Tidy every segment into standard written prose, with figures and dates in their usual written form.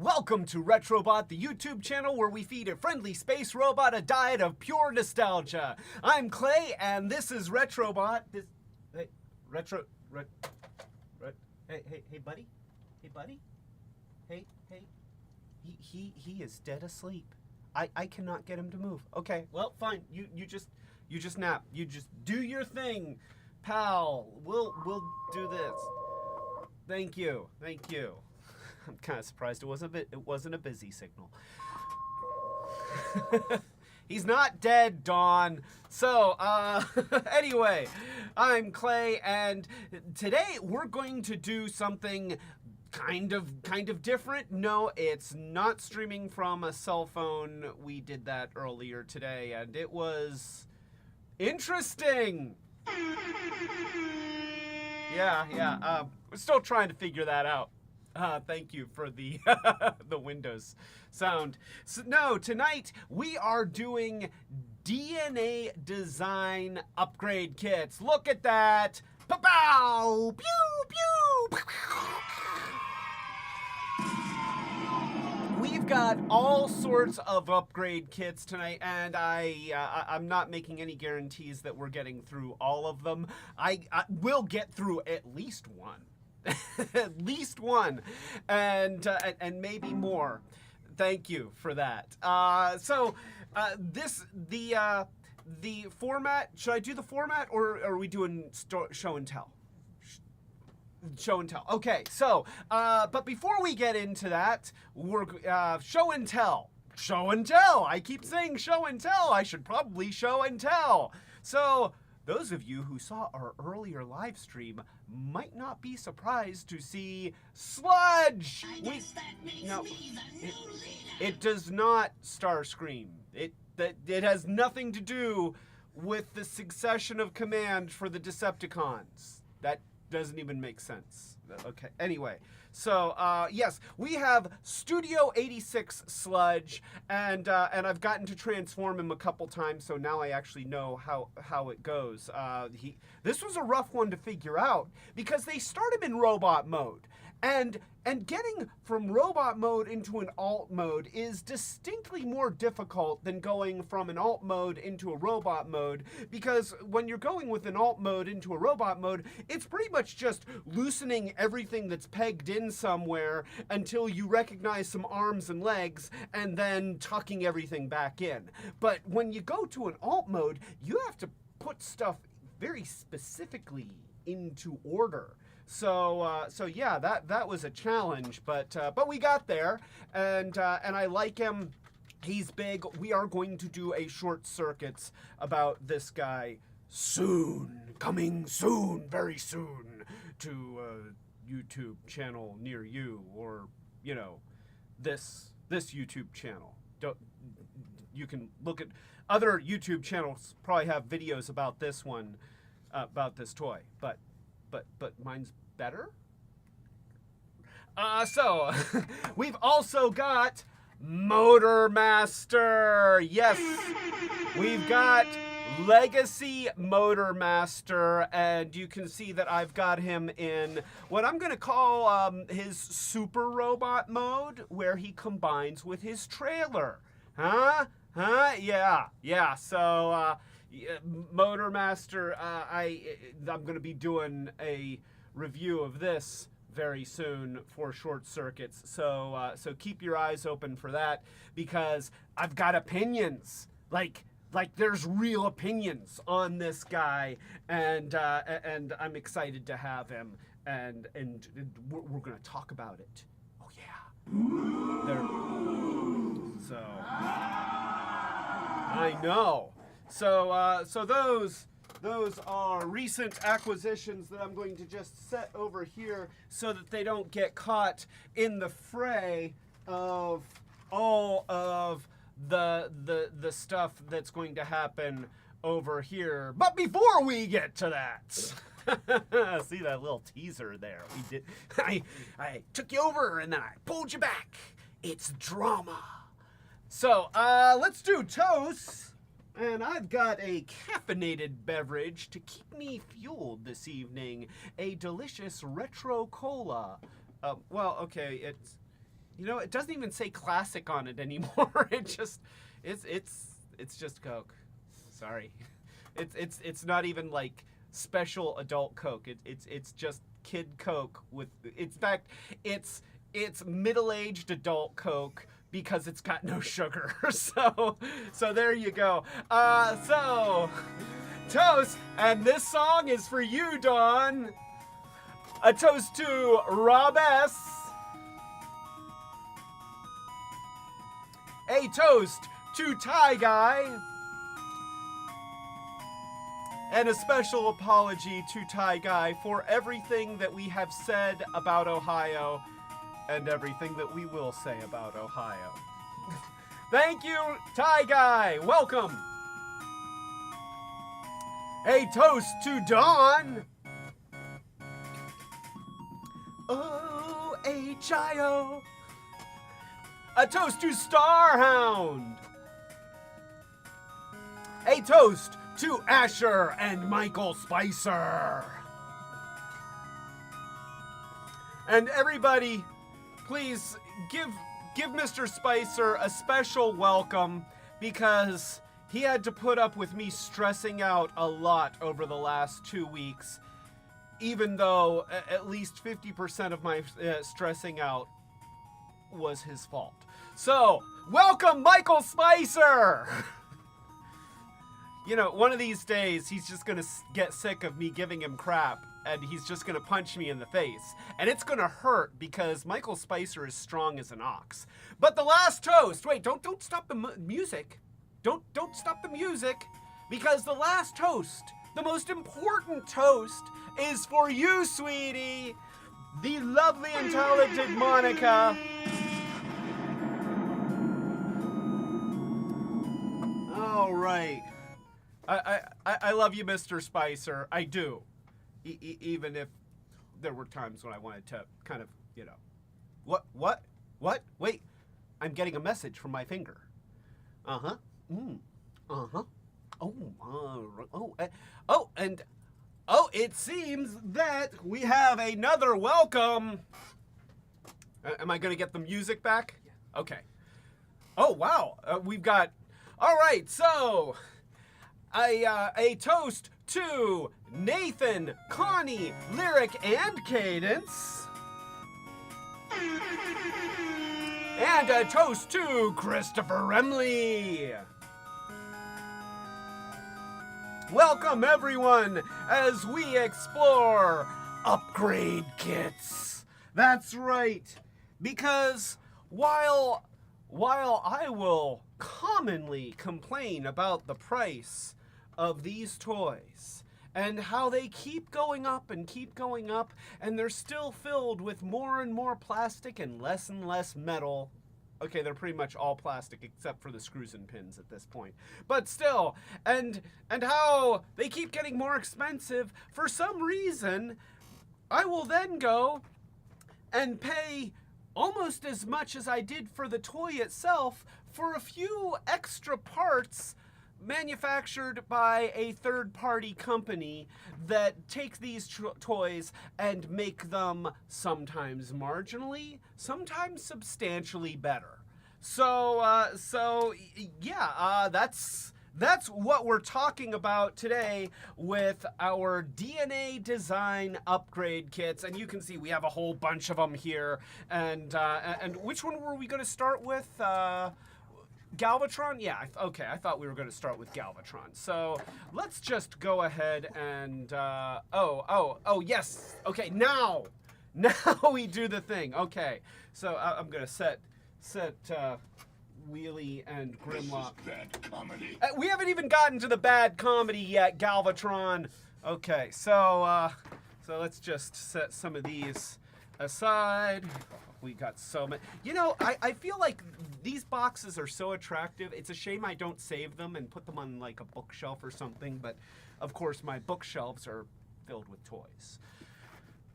Welcome to Retrobot, the YouTube channel where we feed a friendly space robot a diet of pure nostalgia. I'm Clay, and this is Retrobot. Hey, hey, buddy, hey, he is dead asleep. I cannot get him to move. Okay, well, fine. You just nap. You just do your thing, pal. We'll do this. Thank you. I'm kind of surprised it wasn't a busy signal. He's not dead, Dawn. So, anyway, I'm Clay, and today we're going to do something kind of different. No, it's not streaming from a cell phone. We did that earlier today, and it was interesting. Yeah. We're still trying to figure that out. Thank you for the the Windows sound. So, no, tonight we are doing DNA design upgrade kits. Look at that! Pow! Pew! Pew! We've got all sorts of upgrade kits tonight, and I'm not making any guarantees that we're getting through all of them. I will get through at least one. At least one, and maybe more. Thank you for that. The format. Should I do the format, or are we doing show and tell? Show and tell. Okay. So, but before we get into that, we're show and tell. Show and tell. I keep saying show and tell. I should probably show and tell. So, those of you who saw our earlier live stream might not be surprised to see Sludge. It does not Starscream. It has nothing to do with the succession of command for the Decepticons. That doesn't even make sense. Okay. Anyway, so yes, we have Studio 86 Sludge, and I've gotten to transform him a couple times, so now I actually know how it goes. This was a rough one to figure out because they start him in robot mode, and getting from robot mode into an alt mode is distinctly more difficult than going from an alt mode into a robot mode, because when you're going with an alt mode into a robot mode, it's pretty much just loosening everything that's pegged in somewhere until you recognize some arms and legs, and then tucking everything back in. But when you go to an alt mode, you have to put stuff very specifically into order. So yeah, that was a challenge, but we got there, and I like him. He's big. We are going to do a short circuits about this guy soon, coming soon, very soon, to a YouTube channel near you, or this YouTube channel. You can look at other YouTube channels. Probably have videos about this one, about this toy, but mine's better. So we've also got Motor Master. Yes, we've got Legacy Motor Master, and you can see that I've got him in what I'm going to call his super robot mode, where he combines with his trailer. Yeah. So Motor Master, I'm going to be doing a review of this very soon for short circuits. So keep your eyes open for that, because I've got opinions. Like there's real opinions on this guy, and I'm excited to have him, and we're going to talk about it. Oh yeah. So I know. So those are recent acquisitions that I'm going to just set over here so that they don't get caught in the fray of all of the stuff that's going to happen over here. But before we get to that, see that little teaser there? I took you over and then I pulled you back. It's drama. So let's do toast. And I've got a caffeinated beverage to keep me fueled this evening. A delicious retro cola. Well, okay, You know, it doesn't even say classic on it anymore. It's just Coke. Sorry. It's not even like special adult Coke. It's just kid Coke with, in fact, it's middle-aged adult Coke because it's got no sugar. So there you go. So toast, and this song is for you, Dawn. A toast to Rob S. A toast to Tie Guy. And a special apology to Tie Guy for everything that we have said about Ohio and everything that we will say about Ohio. Thank you, Tie Guy. Welcome. A toast to Dawn. O-H-I-O. A toast to Starhound. A toast to Asher and Michael Spicer. And everybody, please give Mr. Spicer a special welcome, because he had to put up with me stressing out a lot over the last 2 weeks, even though at least 50% of my stressing out was his fault. So, welcome, Michael Spicer! You know, one of these days, he's just gonna get sick of me giving him crap, and he's just gonna punch me in the face. And it's gonna hurt, because Michael Spicer is strong as an ox. But the last toast, wait, don't stop the music. Don't stop the music, because the last toast, the most important toast, is for you, sweetie, the lovely and talented Monica. All right. I love you, Mr. Spicer. I do. Even if there were times when I wanted to kind of, you know. What? Wait. I'm getting a message from my finger. Uh-huh. Uh-huh. It seems that we have another welcome. Am I going to get the music back? Yeah. Okay. Oh, wow. We've got... All right, so... A toast to Nathan, Connie, Lyric, and Cadence. And a toast to Christopher Remley. Welcome, everyone, as we explore upgrade kits. That's right, because while I will commonly complain about the price of these toys and how they keep going up, and they're still filled with more and more plastic and less metal. Okay, they're pretty much all plastic except for the screws and pins at this point. But still, and how they keep getting more expensive, for some reason, I will then go and pay almost as much as I did for the toy itself for a few extra parts manufactured by a third-party company that take these toys and make them sometimes marginally, sometimes substantially better. So that's what we're talking about today with our DNA design upgrade kits. And you can see we have a whole bunch of them here. And which one were we going to start with? Galvatron? Yeah, okay, I thought we were going to start with Galvatron. So let's just go ahead and, yes. Okay, now we do the thing. Okay, so I'm going to set Wheelie and Grimlock. This is bad comedy. We haven't even gotten to the bad comedy yet, Galvatron. Okay, so let's just set some of these aside. We got so many. You know, I feel like these boxes are so attractive. It's a shame I don't save them and put them on like a bookshelf or something. But of course, my bookshelves are filled with toys.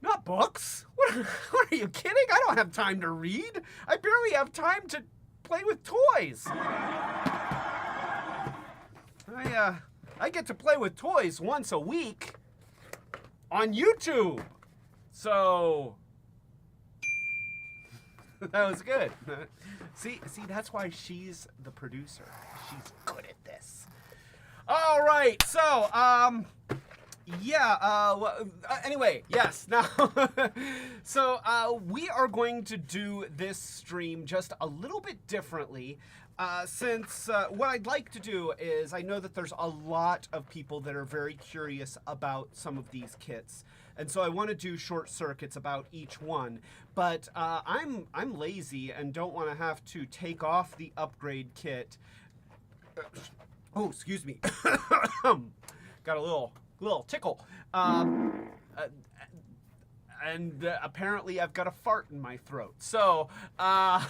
Not books. What are you kidding? I don't have time to read. I barely have time to play with toys. I get to play with toys once a week on YouTube. So That was good. See, that's why she's the producer. She's good at this. All right, so, anyway, yes, now, so, we are going to do this stream just a little bit differently, since, what I'd like to do is, I know that there's a lot of people that are very curious about some of these kits, and so I want to do short circuits about each one, but, I'm lazy and don't want to have to take off the upgrade kit. Oh, excuse me. Got a little tickle. And apparently I've got a fart in my throat. So, I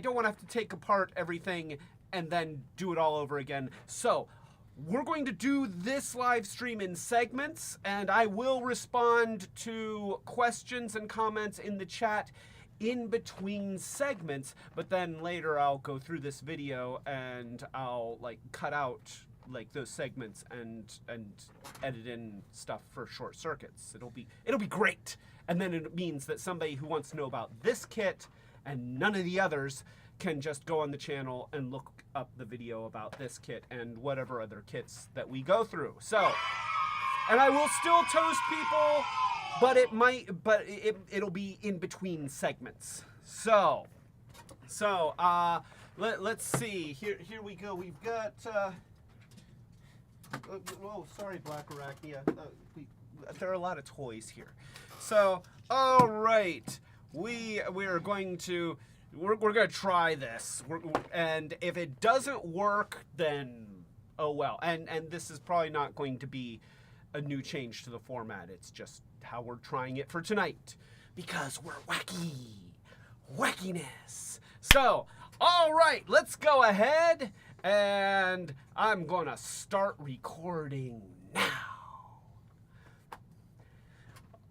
don't want to have to take apart everything and then do it all over again. So, we're going to do this live stream in segments, and I will respond to questions and comments in the chat in between segments, but then later I'll go through this video and I'll like cut out like those segments and edit in stuff for short circuits. It'll be great. And then it means that somebody who wants to know about this kit and none of the others can just go on the channel and look up the video about this kit and whatever other kits that we go through. So, and I will still toast people, but it'll be in between segments. So, let's see. Here we go. We've got. Oh, sorry, Black Arachnia. There are a lot of toys here. So, all right, we're going to try this. And if it doesn't work, then oh well. And this is probably not going to be a new change to the format. It's just how we're trying it for tonight, because we're wackiness. So, all right, let's go ahead, and I'm gonna start recording now.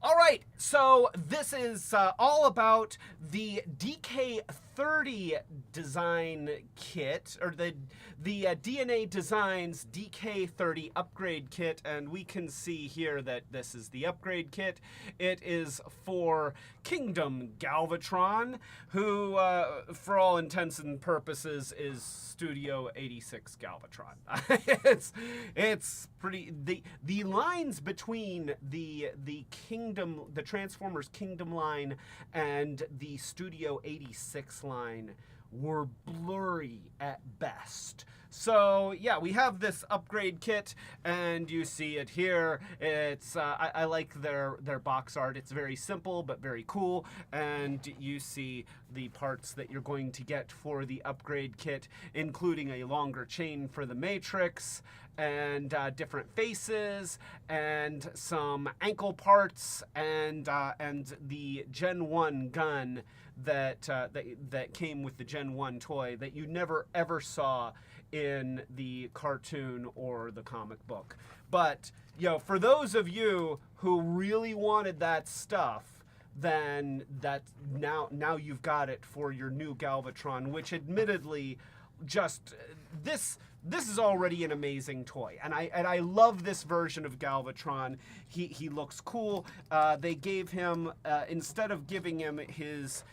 All right, so this is all about the DK30 design kit, or the DNA Designs DK30 upgrade kit, and we can see here that this is the upgrade kit. It is for Kingdom Galvatron, who, for all intents and purposes, is Studio 86 Galvatron. It's pretty, the lines between the Transformers Kingdom line and the Studio 86 line were blurry at best. So yeah, we have this upgrade kit, and you see it here. It's I like their box art. It's very simple but very cool, and you see the parts that you're going to get for the upgrade kit, including a longer chain for the Matrix, and different faces, and some ankle parts, and the Gen 1 gun that came with the Gen 1 toy that you never ever saw in the cartoon or the comic book. But, you know, for those of you who really wanted that stuff, then now you've got it for your new Galvatron, which admittedly just this is already an amazing toy, and I love this version of Galvatron. He looks cool. They gave him instead of giving him his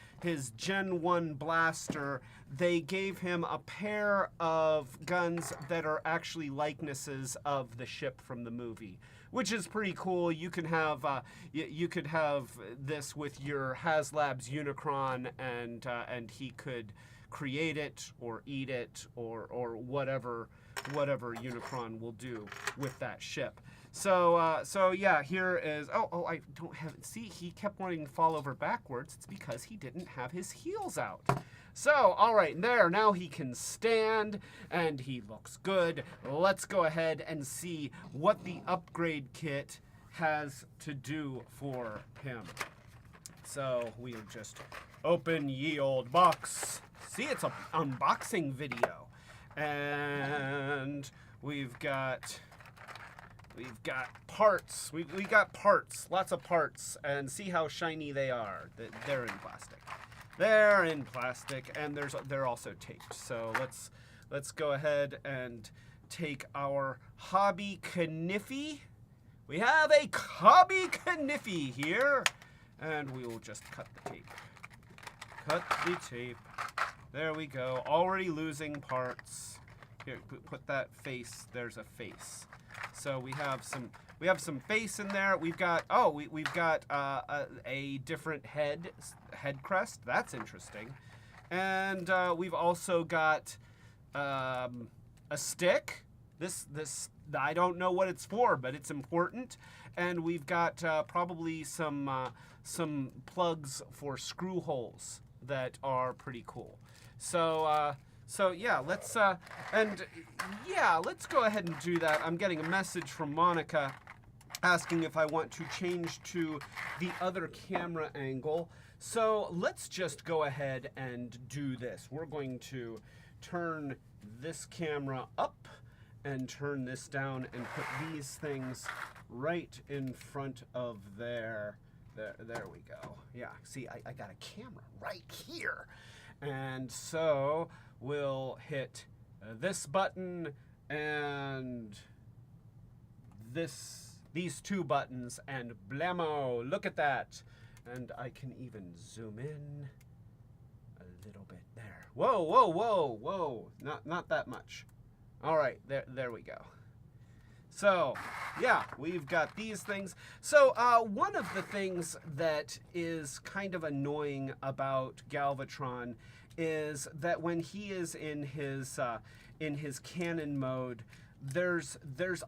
Gen 1 blaster, they gave him a pair of guns that are actually likenesses of the ship from the movie, which is pretty cool. You can have you could have this with your HasLab's Unicron, and he could create it or eat it or whatever Unicron will do with that ship. So yeah, here is, I don't have it. See, he kept wanting to fall over backwards. It's because he didn't have his heels out. So, all right, there, now he can stand, and he looks good. Let's go ahead and see what the upgrade kit has to do for him. So, we'll just open ye old box. See, it's an unboxing video. And we've got parts. We got parts, lots of parts, and see how shiny they are. They're in plastic. They're in plastic, and they're also taped. So let's go ahead and take our Hobby Kniffy. We have a Hobby Kniffy here, And we will just cut the tape. Cut the tape. There we go. Already losing parts. Here, put that face. There's a face. So we have some face in there. We've got we've got a different head crest. That's interesting. And we've also got a stick. This I don't know what it's for, but it's important. And we've got probably some plugs for screw holes that are pretty cool. So yeah, let's go ahead and do that. I'm getting a message from Monica asking if I want to change to the other camera angle. So let's just go ahead and do this. We're going to turn this camera up and turn this down and put these things right in front of there. There we go. Yeah, see, I got a camera right here. And so we'll hit this button and these two buttons, and blammo, look at that. And I can even zoom in a little bit there. Whoa, whoa, whoa, whoa. Not that much. All right, there we go. So, yeah, we've got these things. So, one of the things that is kind of annoying about Galvatron is that when he is in his cannon mode, there's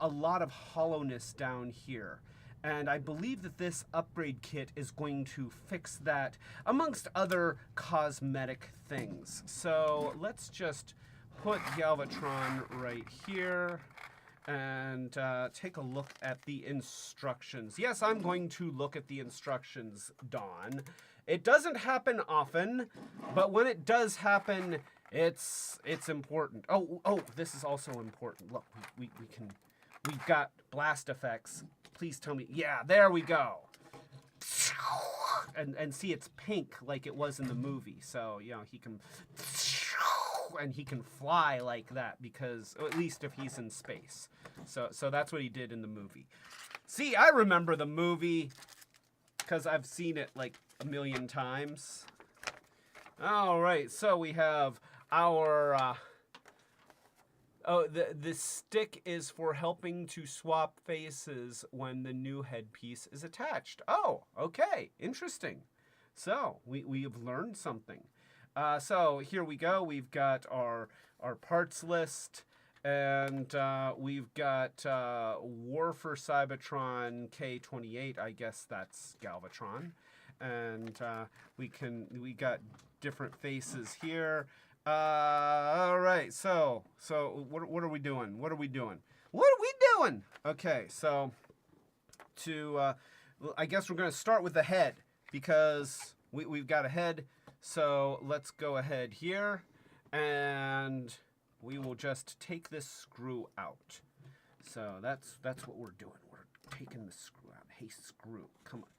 a lot of hollowness down here. And I believe that this upgrade kit is going to fix that, amongst other cosmetic things. So, let's just put Galvatron right here and take a look at the instructions. Yes, I'm going to look at the instructions, Dawn. It doesn't happen often, but when it does happen, it's important. Oh, this is also important. Look, we've got blast effects. Please tell me. Yeah, there we go. And see, it's pink like it was in the movie. So, you know, he can fly like that because, or at least if he's in space. So that's what he did in the movie. See, I remember the movie because I've seen it like a million times. All right, so we have our the stick is for helping to swap faces when the new headpiece is attached. Oh, okay, interesting. So we have learned something. So here we go. We've got our parts list, and we've got War for Cybertron K28. I guess that's Galvatron, and we got different faces here. All right. So what are we doing? What are we doing? Okay. So I guess we're gonna start with the head because we've got a head. So let's go ahead here, and we will just take this screw out. So that's what we're doing. We're taking the screw out. Hey, screw, come on.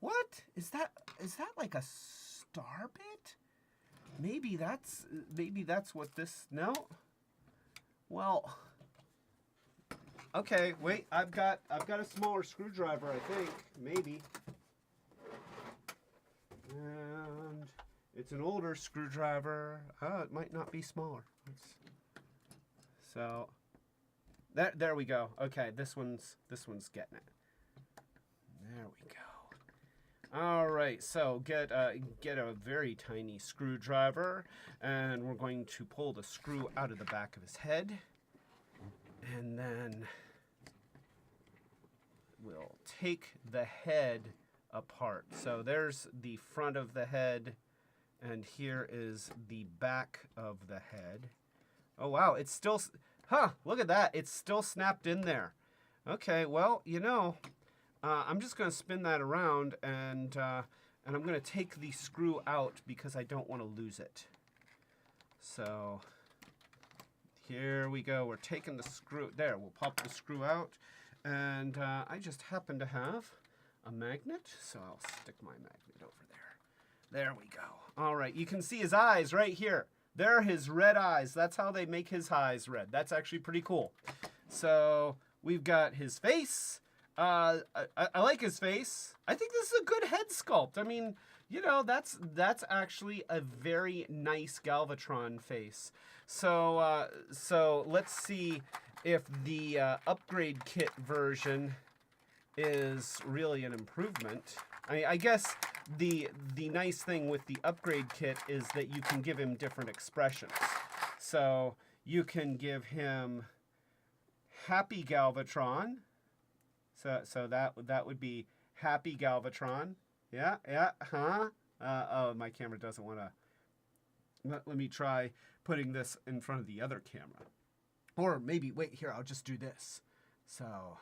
What is that? Is that like a star bit? Maybe that's what this. No. Well. Okay. Wait. I've got a smaller screwdriver. I think maybe. And it's an older screwdriver. It might not be smaller. So there we go. Okay, this one's getting it. There we go. All right, so get a very tiny screwdriver, and we're going to pull the screw out of the back of his head, and then we'll take the head apart. So there's the front of the head, and here is the back of the head. Oh wow, it's still, look at that, it's still snapped in there. Okay, well, you know, I'm just gonna spin that around, and I'm gonna take the screw out because I don't want to lose it. So here we go, we're taking the screw, there, we'll pop the screw out, and I just happen to have a magnet, so I'll stick my magnet over there. There we go. All right, you can see his eyes right here. They're his red eyes. That's how they make his eyes red. That's actually pretty cool. So we've got his face, I like his face. I think this is a good head sculpt. I mean, you know, that's actually a very nice Galvatron face. So so let's see if the upgrade kit version is really an improvement. I guess the nice thing with the upgrade kit is that you can give him different expressions. So you can give him Happy Galvatron. So that would be Happy Galvatron. Yeah, huh? Oh, my camera doesn't want to. Let me try putting this in front of the other camera. Or maybe, wait, here, I'll just do this. So,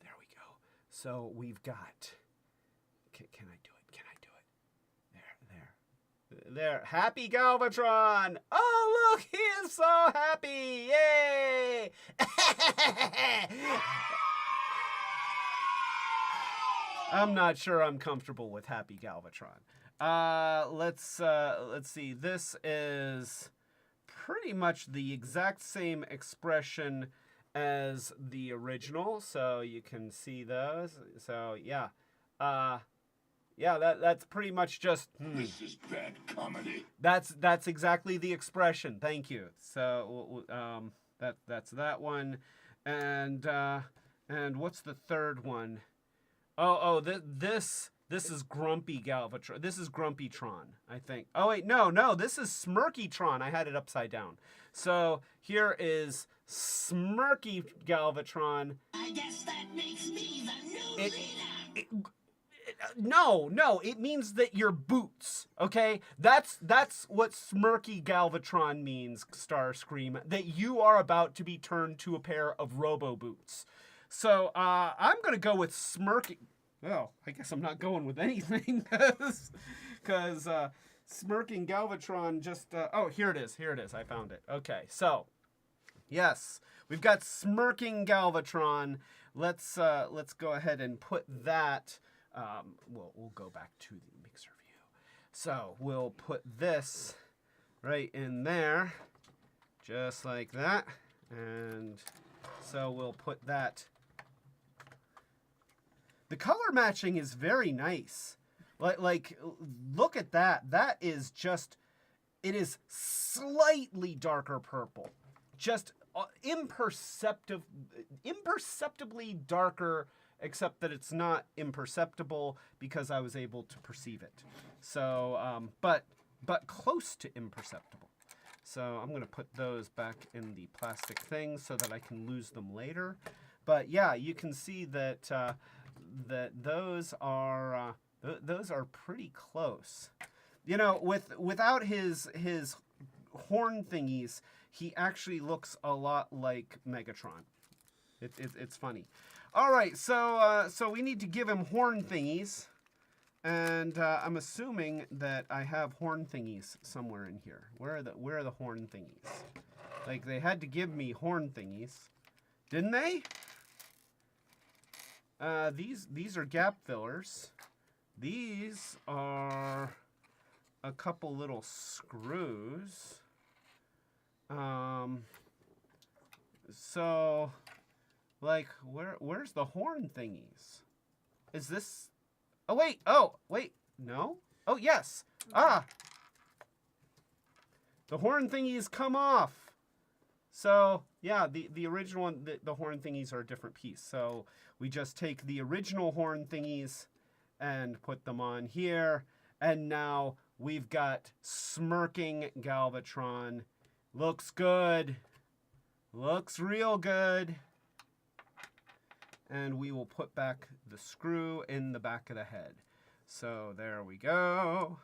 there we go. So we've got, can I do it? Can I do it? There. Happy Galvatron! Oh, look, he is so happy! Yay! I'm not sure I'm comfortable with Happy Galvatron. Let's see. This is pretty much the exact same expression as the original, so you can see those. So yeah, that's pretty much just. This is bad comedy. That's exactly the expression. Thank you. So that's that one, and what's the third one? This is Grumpy Galvatron. This is Grumpytron, I think. Oh wait, no, this is Smirkytron. I had it upside down. So here is Smirky Galvatron. I guess that makes me the new leader. No, it means that you're boots, okay? That's what Smirky Galvatron means, Starscream, that you are about to be turned to a pair of robo boots. So, I'm gonna go with Smirky. Oh, I guess I'm not going with anything, because Smirking Galvatron just, oh, here it is, I found it. Okay, so, yes, we've got Smirking Galvatron. Let's go ahead and put that, we'll go back to the mixer view. So, we'll put this right in there, just like that, and so we'll put that. The color matching is very nice. Like, look at that. That is just, it is slightly darker purple. Just imperceptibly darker, except that it's not imperceptible because I was able to perceive it. So, but close to imperceptible. So I'm going to put those back in the plastic thing so that I can lose them later. But yeah, you can see that that those are pretty close. You know, without his horn thingies, he actually looks a lot like Megatron. It's funny. All right, so we need to give him horn thingies, and I'm assuming that I have horn thingies somewhere in here. Where are the horn thingies? Like, they had to give me horn thingies, didn't they? These are gap fillers. These are a couple little screws. So, like, where's the horn thingies? Is this? Oh wait, no. Oh yes. Ah. The horn thingies come off. So yeah, the original one, the horn thingies are a different piece. So we just take the original horn thingies and put them on here. And now we've got Smirking Galvatron. Looks good. Looks real good. And we will put back the screw in the back of the head. So there we go.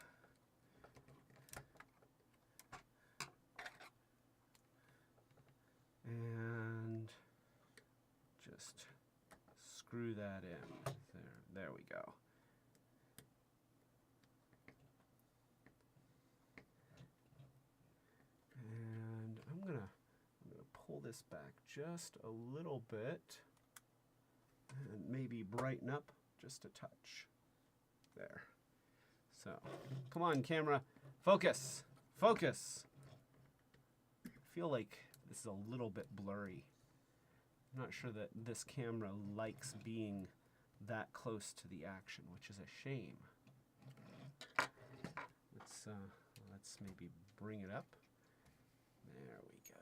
And just screw that in. There we go. And I'm gonna pull this back just a little bit and maybe brighten up just a touch. There. So, come on, camera. Focus. Focus. I feel like this is a little bit blurry. I'm not sure that this camera likes being that close to the action, which is a shame. Let's maybe bring it up. There we go.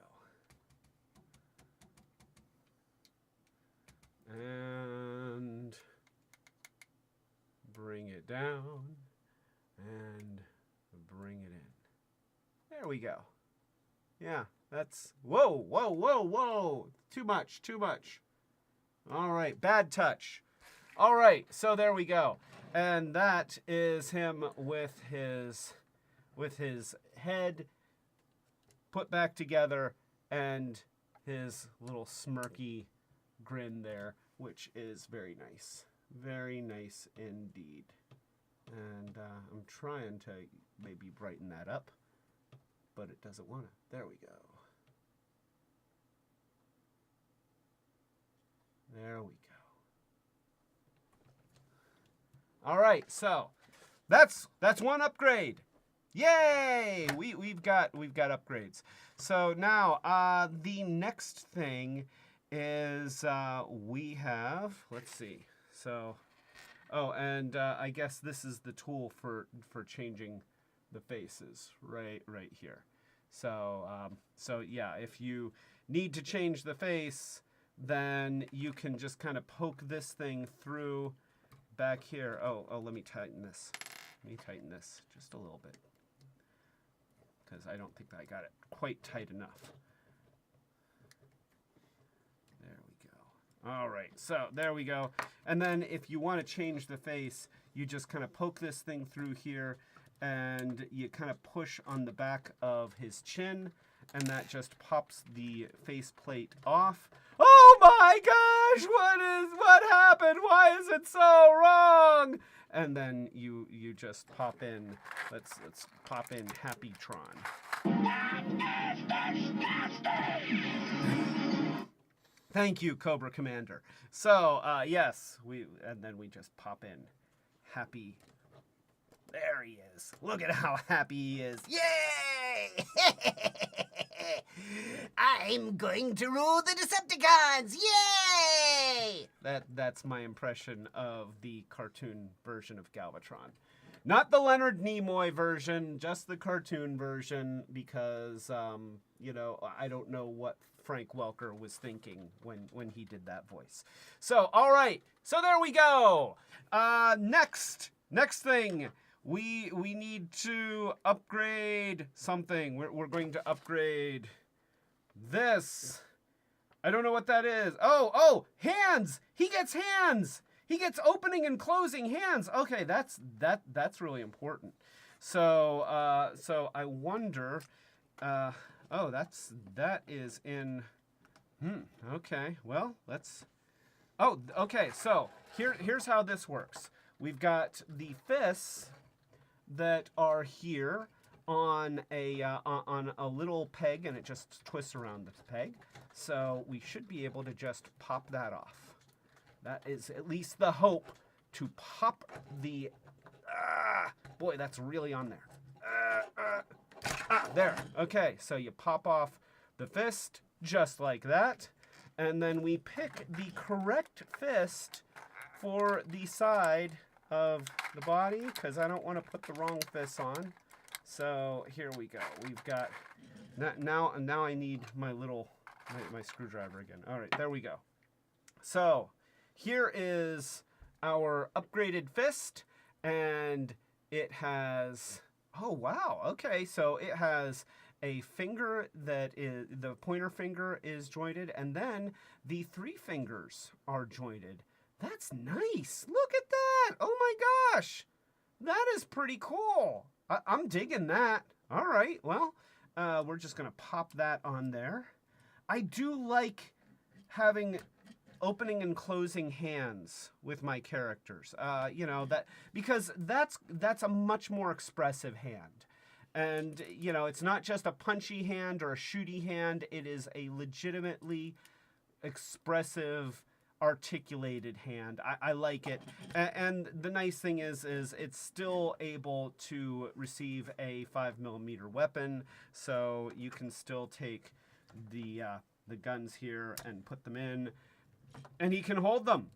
And bring it down and bring it in. There we go. Yeah, that's, whoa, whoa, whoa, whoa. Too much, too much. All right, bad touch. All right, so there we go. And that is him with his head put back together and his little smirky grin there, which is very nice. Very nice indeed. And I'm trying to maybe brighten that up, but it doesn't want to. There we go. There we go. All right, so that's one upgrade. Yay! We've got upgrades. So now the next thing is we have, let's see. So, oh, and I guess this is the tool for changing the faces right here. So so yeah, if you need to change the face, then you can just kind of poke this thing through back here. Oh, let me tighten this. Let me tighten this just a little bit, because I don't think I got it quite tight enough. There we go. All right, so there we go. And then if you want to change the face, you just kind of poke this thing through here, and you kind of push on the back of his chin, and that just pops the faceplate off. Oh my gosh, what happened? Why is it so wrong? And then you just pop in, let's pop in Happytron. Thank you, Cobra Commander. So, yes, and then we just pop in Happy. There he is. Look at how happy he is. Yay! I'm going to rule the Decepticons! Yay! That's my impression of the cartoon version of Galvatron. Not the Leonard Nimoy version, just the cartoon version, because, you know, I don't know what Frank Welker was thinking when he did that voice. So, all right. So there we go. Next thing. We need to upgrade something. We're going to upgrade this. I don't know what that is. Oh, hands! He gets hands! He gets opening and closing hands. Okay, that's really important. So so I wonder. Oh, that is in. Okay. Well, let's. Oh, okay. So here's how this works. We've got the fists that are here on a little peg, and it just twists around the peg. So we should be able to just pop that off. That is at least the hope, to pop the... boy, that's really on there. There. Okay, so you pop off the fist just like that, and then we pick the correct fist for the side of the body, because I don't want to put the wrong fist on. So here we go. We've got now I need my screwdriver again. All right, there we go. So here is our upgraded fist, and it has, oh wow, okay, so it has a finger that is, the pointer finger is jointed, and then the 3 fingers are jointed. That's nice. Look at that. Oh my gosh. That is pretty cool. I'm digging that. All right. Well, we're just going to pop that on there. I do like having opening and closing hands with my characters. You know, that because that's a much more expressive hand. And, you know, it's not just a punchy hand or a shooty hand. It is a legitimately expressive, articulated hand. I like it. And the nice thing is it's still able to receive a 5mm weapon, so you can still take the the guns here and put them in, and he can hold them.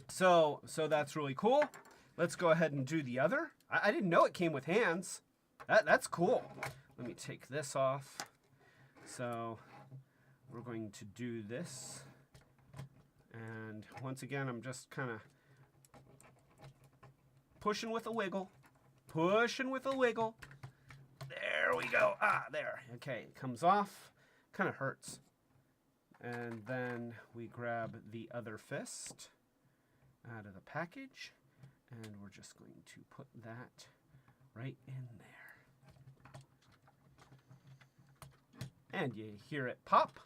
So that's really cool. Let's go ahead and do the other. I didn't know it came with hands. That's cool. Let me take this off. So we're going to do this. And once again, I'm just kind of pushing with a wiggle. Pushing with a wiggle. There we go. Ah, there. Okay, it comes off. Kind of hurts. And then we grab the other fist out of the package. And we're just going to put that right in there. And you hear it pop.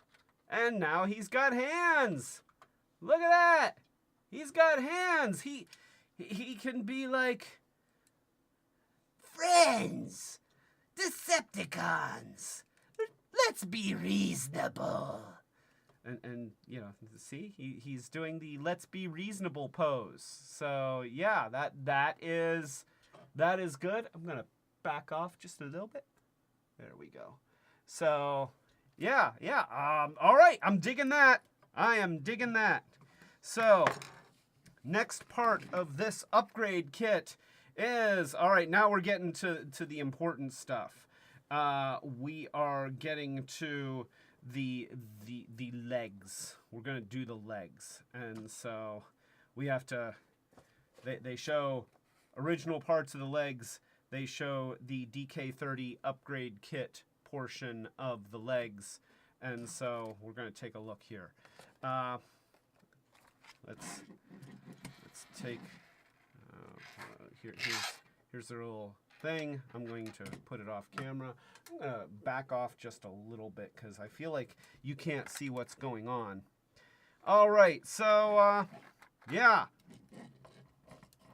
And now he's got hands. Look at that. He's got hands. He can be like... Friends, Decepticons, let's be reasonable. And you know, see, he's doing the let's be reasonable pose. So yeah, that is good. I'm gonna back off just a little bit. There we go. So yeah. All right, I'm digging that. I am digging that. So next part of this upgrade kit is, all right, now we're getting to the important stuff. We are getting to the legs. We're gonna do the legs, and so we have to. They show original parts of the legs. They show the DK30 upgrade kit portion of the legs, and so we're gonna take a look here. Let's take. Here's the little thing. I'm going to put it off camera. I'm going to back off just a little bit because I feel like you can't see what's going on. All right, so yeah.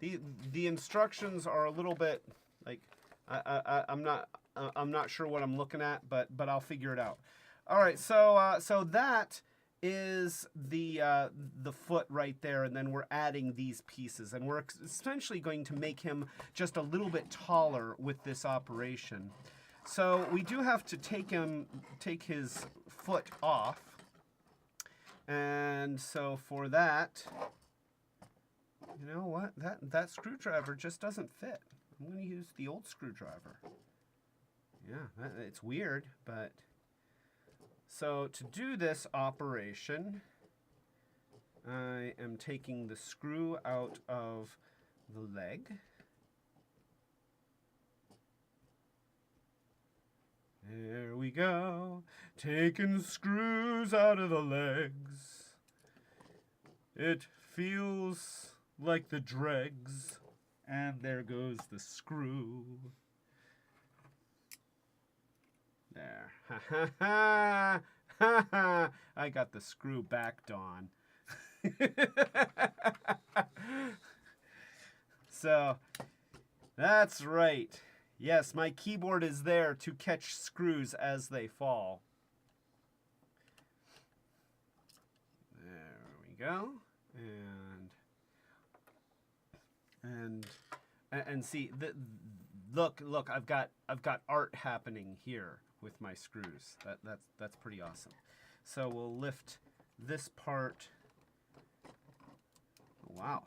The instructions are a little bit like I'm not sure what I'm looking at, but I'll figure it out. All right, so that is the foot right there, and then we're adding these pieces, and we're essentially going to make him just a little bit taller with this operation. So we do have to take his foot off, and so for that, you know what, that screwdriver just doesn't fit. I'm going to use the old screwdriver. Yeah, it's weird, but... So to do this operation, I am taking the screw out of the leg. There we go, taking screws out of the legs. It feels like the dregs, and there goes the screw. There. Ha ha ha! Ha ha! I got the screw back, Dawn. So, that's right. Yes, my keyboard is there to catch screws as they fall. There we go. And see, look, I've got art happening here with my screws. That's pretty awesome. So we'll lift this part. Wow,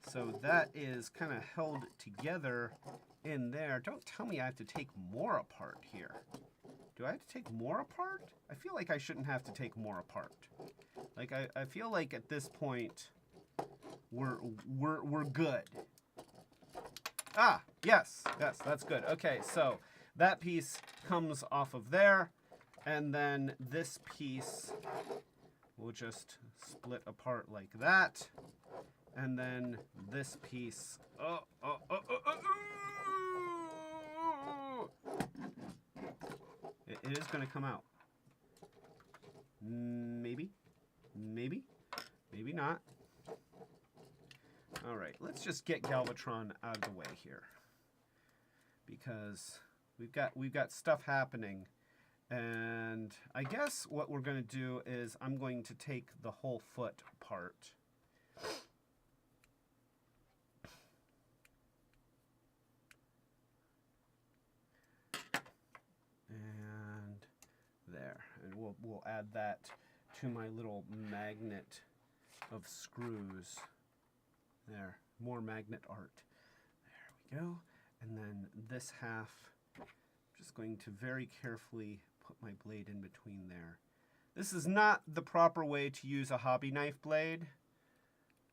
so that is kind of held together in there. Don't tell me I have to take more apart here. Do I have to take more apart? I feel like I shouldn't have to take more apart. Like I feel like at this point we're good. Ah, yes, that's good. Okay, so that piece comes off of there, and then this piece will just split apart like that, and then this piece. It is going to come out. Maybe not. All right, let's just get Galvatron out of the way here, because we've got stuff happening, and I guess what we're going to do is I'm going to take the whole foot apart. And we'll add that to my little magnet of screws. There, more magnet art. There we go. And then this half, I'm just going to very carefully put my blade in between there. This is not the proper way to use a hobby knife blade,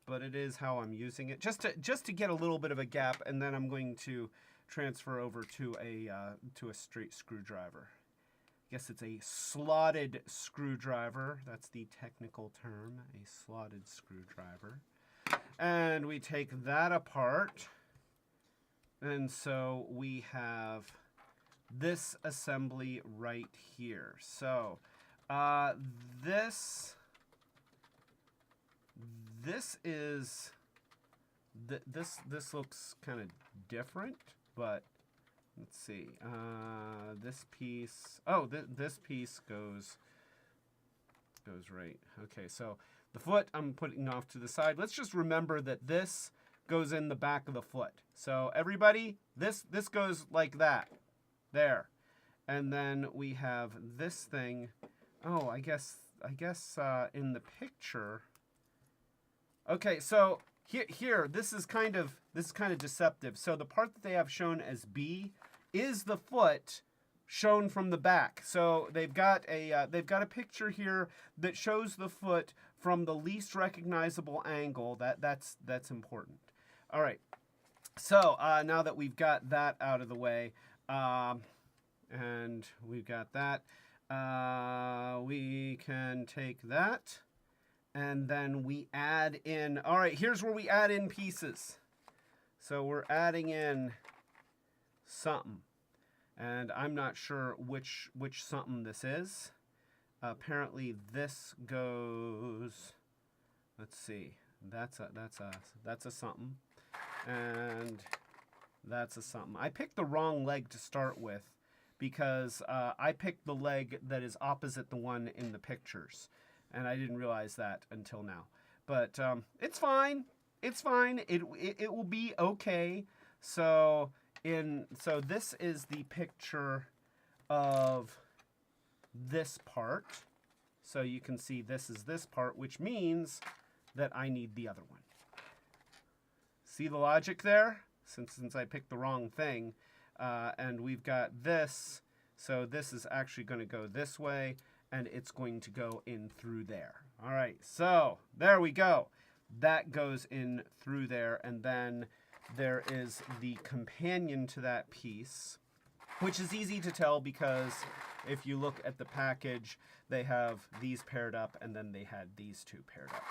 but it is how I'm using it, just to get a little bit of a gap, and then I'm going to transfer over to a straight screwdriver. I guess it's a slotted screwdriver. That's the technical term, a slotted screwdriver. And we take that apart, and so we have this assembly right here. So this looks kind of different, but let's see. This piece. Oh, this piece goes right. Okay, so the foot I'm putting off to the side. Let's just remember that this goes in the back of the foot. So everybody, this goes like that. There. And then we have this thing. Oh, I guess in the picture. Okay, so here this is kind of deceptive. So the part that they have shown as B is the foot shown from the back. So they've got a picture here that shows the foot from the least recognizable angle. That's important. All right. So now that we've got that out of the way, and we've got that, we can take that, and then we add in. All right, here's where we add in pieces. So we're adding in something, and I'm not sure which something this is. Apparently this goes. Let's see. That's a something, and that's a something. I picked the wrong leg to start with because I picked the leg that is opposite the one in the pictures, and I didn't realize that until now. But it's fine. It's fine. It will be okay. So this is the picture of this part. So you can see this is this part, which means that I need the other one. See the logic there? Since I picked the wrong thing. And we've got this. So this is actually going to go this way, and it's going to go in through there. All right, so there we go. That goes in through there, and then there is the companion to that piece, which is easy to tell because if you look at the package, they have these paired up, and then they had these two paired up.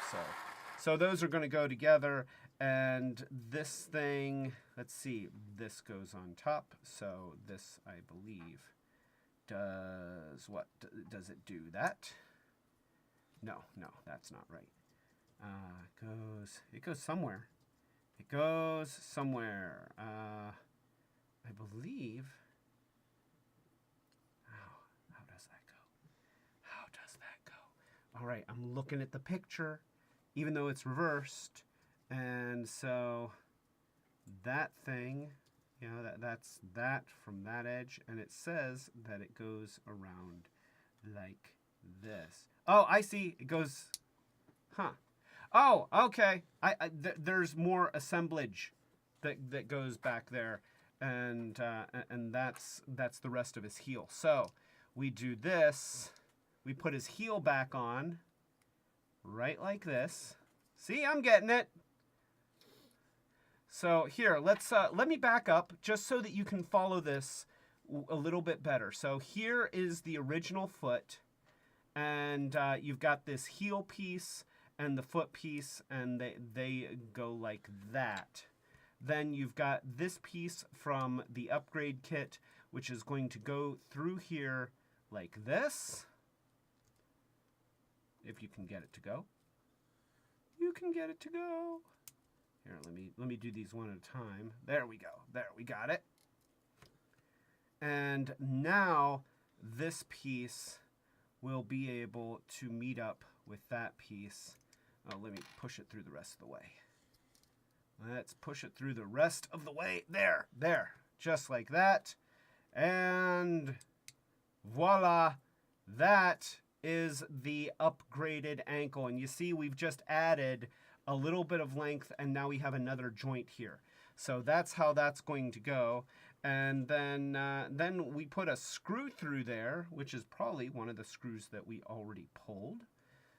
So those are going to go together, and this thing, let's see, this goes on top. So this, I believe, does what? Does it do that? No, that's not right. It goes somewhere. It goes somewhere. I believe. How does that go? How does that go? All right, I'm looking at the picture, even though it's reversed, and so that thing, you know, that's that from that edge, and it says that it goes around like this. Oh, I see. It goes. Huh. Oh, okay. There's more assemblage that goes back there, and that's the rest of his heel. So we do this. We put his heel back on, right like this. See, I'm getting it. So here, let me back up just so that you can follow this a little bit better. So here is the original foot, and you've got this heel piece and the foot piece, and they go like that. Then you've got this piece from the upgrade kit, which is going to go through here like this. If you can get it to go. You can get it to go. Here, let me do these one at a time. There we go. There, we got it. And now this piece will be able to meet up with that piece. Oh, let me push it through the rest of the way. Let's push it through the rest of the way. There, just like that. And voila, that is the upgraded ankle. And you see we've just added a little bit of length, and now we have another joint here. So that's how that's going to go. And then we put a screw through there, which is probably one of the screws that we already pulled.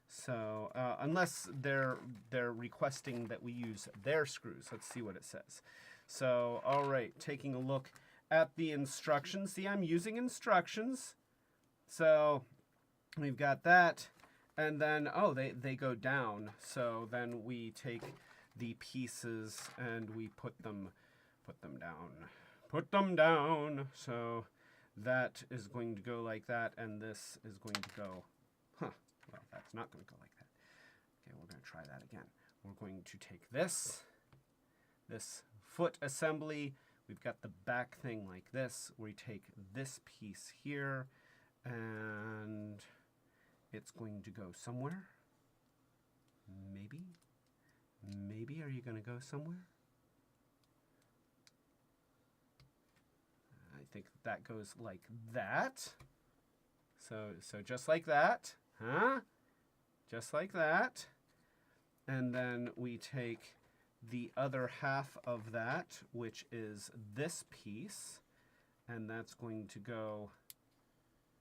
So unless they're requesting that we use their screws. Let's see what it says. So, all right, taking a look at the instructions. See, I'm using instructions. So we've got that. And then, oh, they go down. So then we take the pieces and we put them down. Put them down. So that is going to go like that, and this is going to go, well, that's not going to go like that. Okay, we're going to try that again. We're going to take this foot assembly. We've got the back thing like this. We take this piece here, and it's going to go somewhere. Maybe. Maybe, are you going to go somewhere? I think that goes like that. So just like that, huh? Just like that. And then we take the other half of that, which is this piece, and that's going to go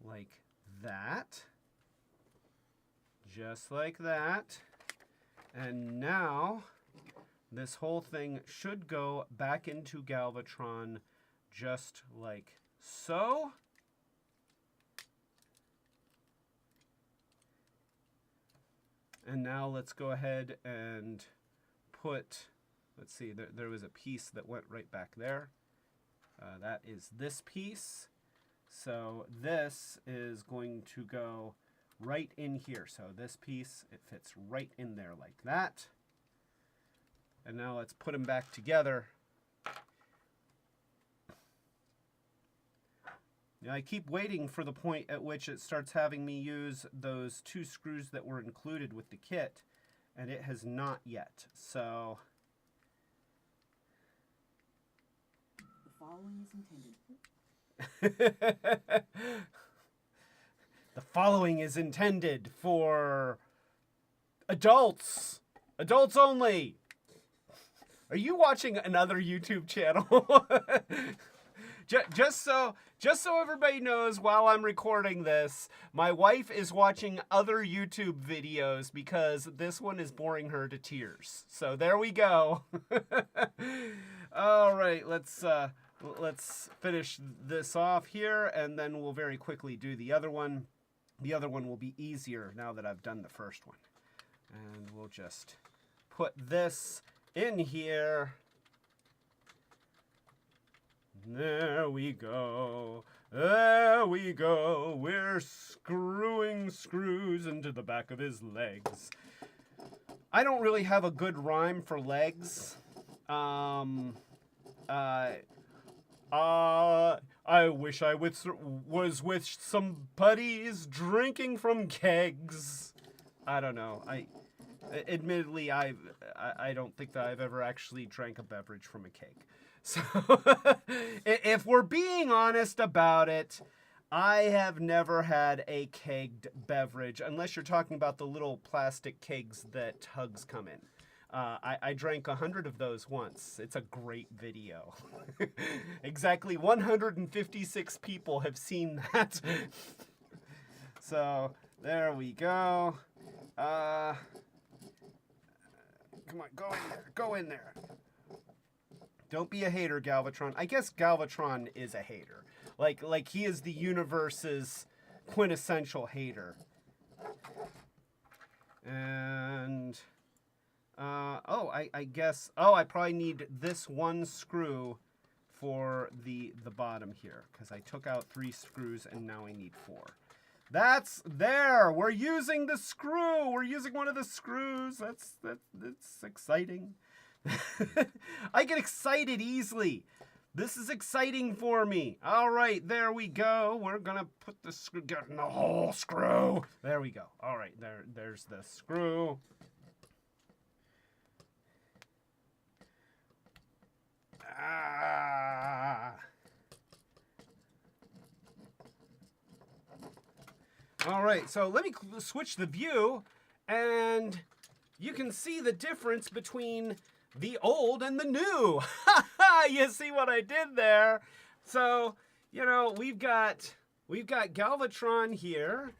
like that. Just like that. And now this whole thing should go back into Galvatron just like so. And now let's go ahead and put, let's see, there was a piece that went right back there. That is this piece. So this is going to go right in here. So this piece, it fits right in there like that. And now let's put them back together. Now I keep waiting for the point at which it starts having me use those 2 screws that were included with the kit, and it has not yet. So the following is intended. The following is intended for adults. Adults only. Are you watching another YouTube channel? Just so everybody knows, while I'm recording this, my wife is watching other YouTube videos because this one is boring her to tears. So there we go. All right, let's finish this off here, and then we'll very quickly do the other one. The other one will be easier now that I've done the first one. And we'll just put this in here. There we go. There we go. We're screwing screws into the back of his legs. I don't really have a good rhyme for legs. I wish I was with some buddies drinking from kegs. I don't know. Admittedly, I don't think that I've ever actually drank a beverage from a keg. So, if we're being honest about it, I have never had a kegged beverage, unless you're talking about the little plastic kegs that Hugs come in. I drank 100 of those once. It's a great video. Exactly 156 people have seen that. So, there we go. Come on, go in there. Go in there. Don't be a hater, Galvatron. I guess Galvatron is a hater. Like he is the universe's quintessential hater. And I guess I probably need this one screw for the bottom here, because I took out 3 screws and now I need 4. That's there. We're using the screw. We're using one of the screws. That's exciting. I get excited easily. This is exciting for me. All right, there we go. We're gonna put the screw, get in the whole screw. There we go. All right, there's the screw. All right, so let me switch the view, and you can see the difference between the old and the new. You see what I did there? So, you know, we've got Galvatron here,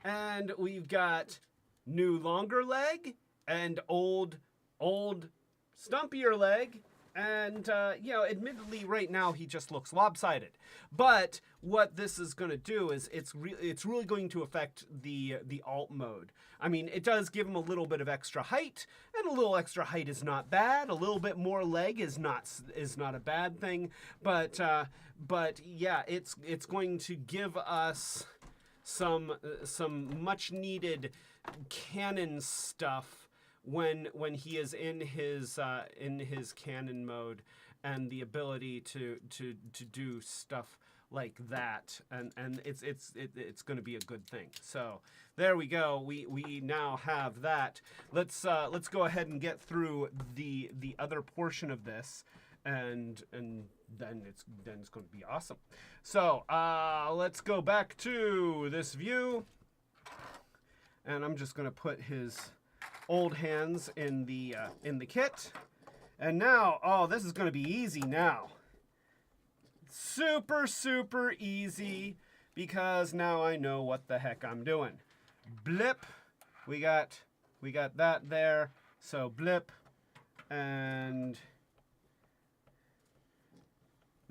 and we've got new longer leg and old stumpier leg. And, you know, admittedly, right now he just looks lopsided. But what this is going to do is it's really going to affect the alt mode. I mean, it does give him a little bit of extra height, and a little extra height is not bad. A little bit more leg is not a bad thing. But yeah, it's going to give us some much needed canon stuff when he is in his canon mode, and the ability to do stuff like that, and it's going to be a good thing. So there we go. We now have that. Let's go ahead and get through the other portion of this, and then it's going to be awesome. So let's go back to this view, and I'm just going to put his old hands in the kit. And now, oh, this is going to be easy now. Super easy, because now I know what the heck I'm doing. Blip. We got that there. So blip, and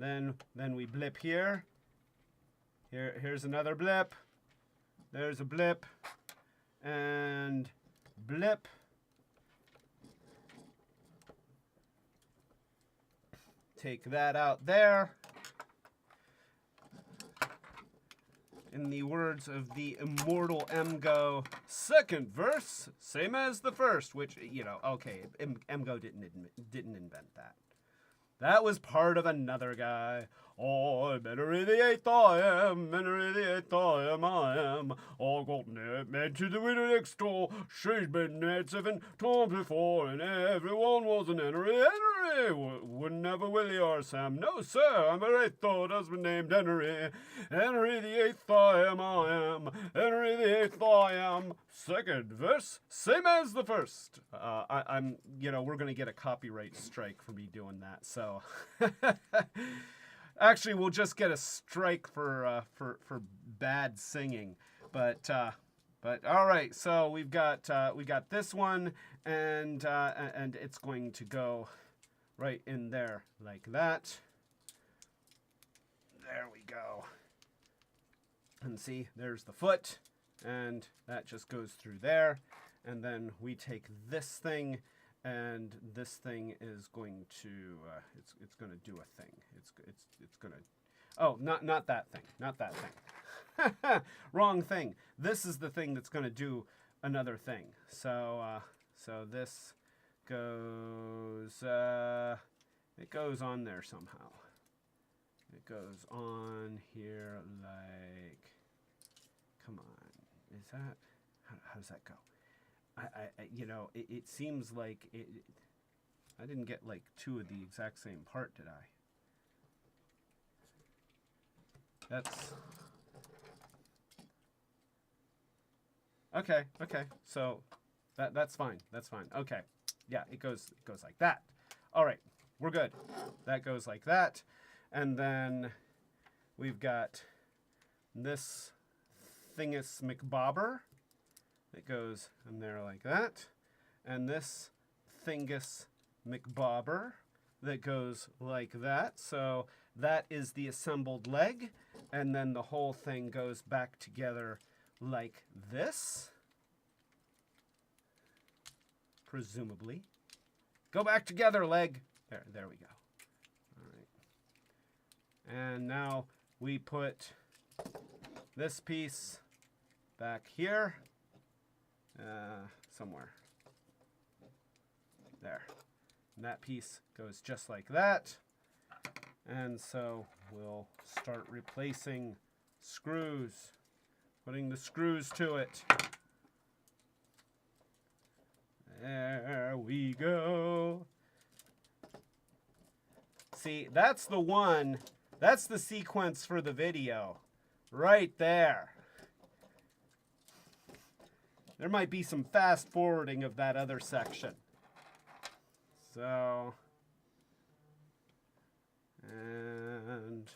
then we blip here. Here's another blip. There's a blip, and blip. Take that out there. In the words of the immortal MGO, second verse, same as the first, which, you know, okay, MGO didn't invent that. That was part of another guy. Oh, Henry the Eighth I am, Henry the Eighth I am. I got married to the widow next door. She's been married 7 times before, and everyone was an Henry. Wouldn't have a Willie or Sam. No, sir, I'm a third husband named Henry. Henry the Eighth I am. Henry the Eighth I am. Second verse, same as the first. I'm, you know, we're gonna get a copyright strike for me doing that. So, actually, we'll just get a strike for bad singing. But all right. So we got this one, and it's going to go right in there like that. There we go. And see, there's the foot, and that just goes through there. And then we take this thing, and this thing is going to it's going to do a thing. It's going to, oh, not that thing, not that thing. Wrong thing. This is the thing that's going to do another thing. So this goes it goes on there somehow. It goes on here like, come on, is that, how does that go? I you know, it seems like I didn't get like 2 of the exact same part, did I? That's okay. So that's fine. Okay. Yeah, it goes like that. All right. We're good. That goes like that. And then we've got this thingus McBobber that goes in there like that. And this thingus McBobber that goes like that. So that is the assembled leg. And then the whole thing goes back together like this. Presumably. Go back together, leg. There we go. All right. And now we put this piece back here. Somewhere. There. And that piece goes just like that. And so we'll start replacing screws. Putting the screws to it. There we go. See, that's the one. That's the sequence for the video. Right there. there might be some fast forwarding of that other section. So, and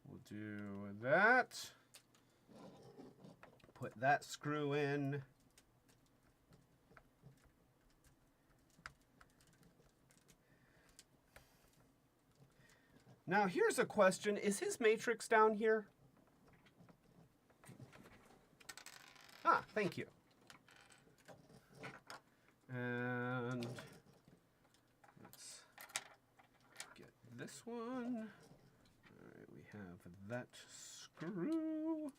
we'll do that. Put that screw in. Now, here's a question. Is his matrix down here? Ah, thank you. And let's get this one. All right, we have that screw.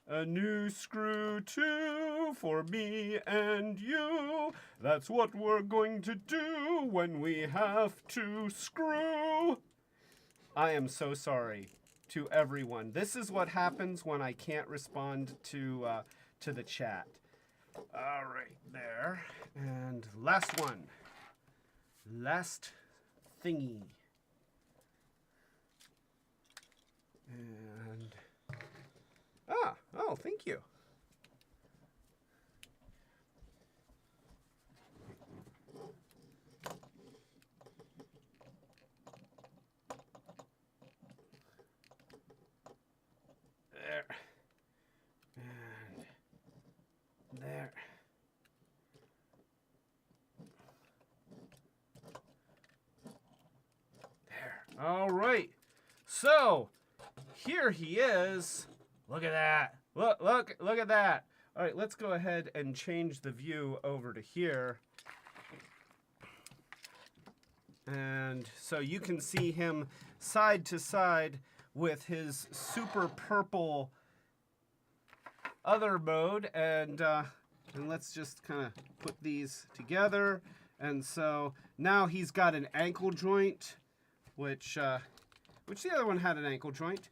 A new screw too for me and you. That's what we're going to do when we have to screw. I am so sorry to everyone. This is what happens when I can't respond to the chat. All right, there. And last one. Last thingy. And oh, thank you. There. And there. There. All right. So, here he is. Look at that. Look at that. All right, let's go ahead and change the view over to here. And so you can see him side to side with his super purple other mode. And let's just kind of put these together. And so now he's got an ankle joint, which the other one had an ankle joint.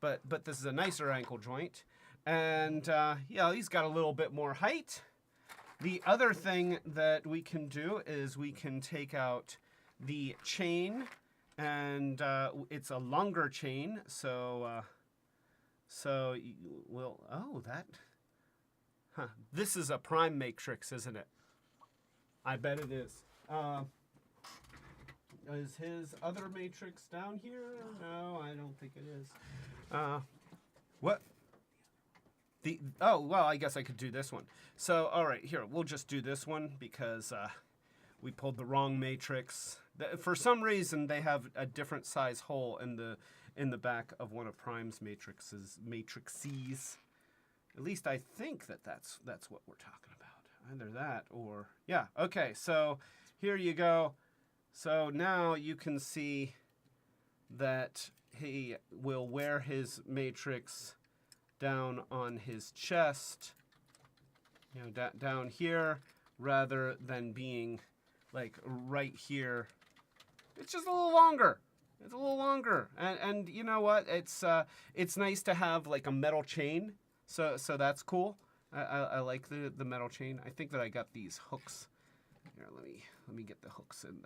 But this is a nicer ankle joint. And, yeah, he's got a little bit more height. The other thing that we can do is we can take out the chain. And it's a longer chain. So we'll... Oh, that... Huh. This is a prime matrix, isn't it? I bet it is. Is his other matrix down here? No, I don't think it is. What? Oh, well, I guess I could do this one. So, all right, here, we'll just do this one because we pulled the wrong matrix. For some reason, they have a different size hole in the back of one of Prime's matrices. At least I think that's what we're talking about. Either that or, yeah, okay, so here you go. So now you can see that he will wear his matrix down on his chest, you know, down here, rather than being like right here. It's just a little longer. It's a little longer, and you know what? It's nice to have like a metal chain. So that's cool. I like the metal chain. I think that I got these hooks. Here, let me get the hooks in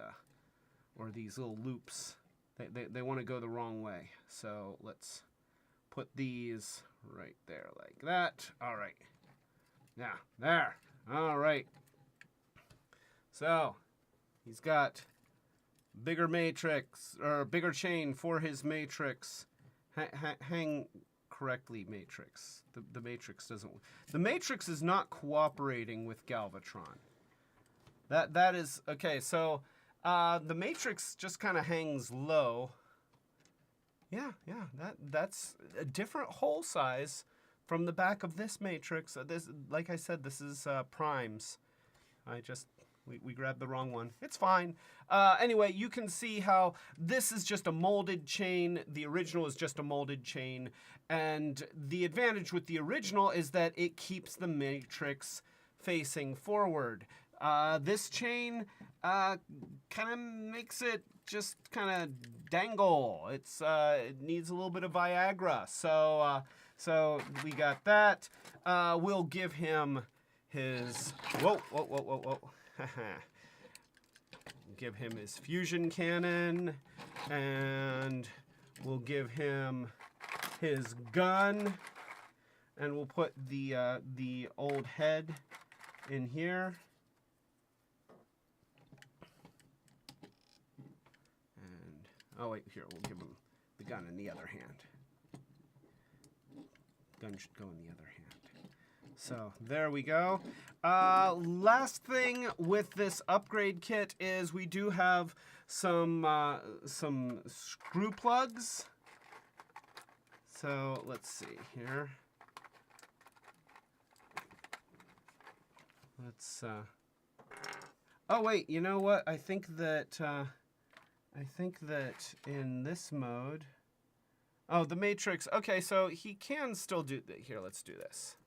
or these little loops. They want to go the wrong way. So let's put these right there like that. All right. Now, there. All right. So he's got bigger matrix, or bigger chain for his matrix. Hang correctly, matrix. The matrix doesn't... The matrix is not cooperating with Galvatron. That is... Okay, so... the matrix just kind of hangs low. Yeah, that's a different hole size from the back of this matrix. This, like I said, this is Prime's. We grabbed the wrong one. It's fine. Anyway, you can see how this is just a molded chain. The original is just a molded chain. And the advantage with the original is that it keeps the matrix facing forward. This chain kind of makes it just kind of dangle. It needs a little bit of Viagra. So we got that. We'll give him his... Whoa. Give him his fusion cannon. And we'll give him his gun. and we'll put the old head in here. And oh wait, here we'll give him the gun in the other hand. Gun should go in the other hand. So there we go. Last thing with this upgrade kit is we do have some screw plugs. So let's see here. Let's. Oh wait, you know what? I think that in this mode. Oh, the Matrix. Okay, so he can still do. Here, let's do this.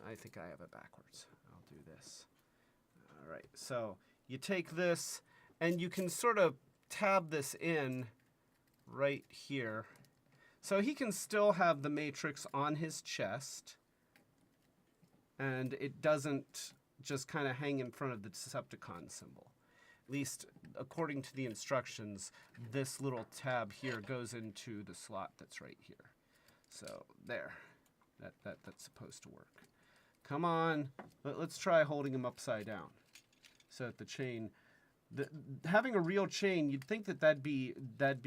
I think I have it backwards. I'll do this. All right. So you take this, and you can sort of tab this in right here. So he can still have the Matrix on his chest, and it doesn't just kind of hang in front of the Decepticon symbol. At least according to the instructions, this little tab here goes into the slot that's right here. So there, that's supposed to work. Come on, let's try holding him upside down. So that the chain, having a real chain, you'd think that'd be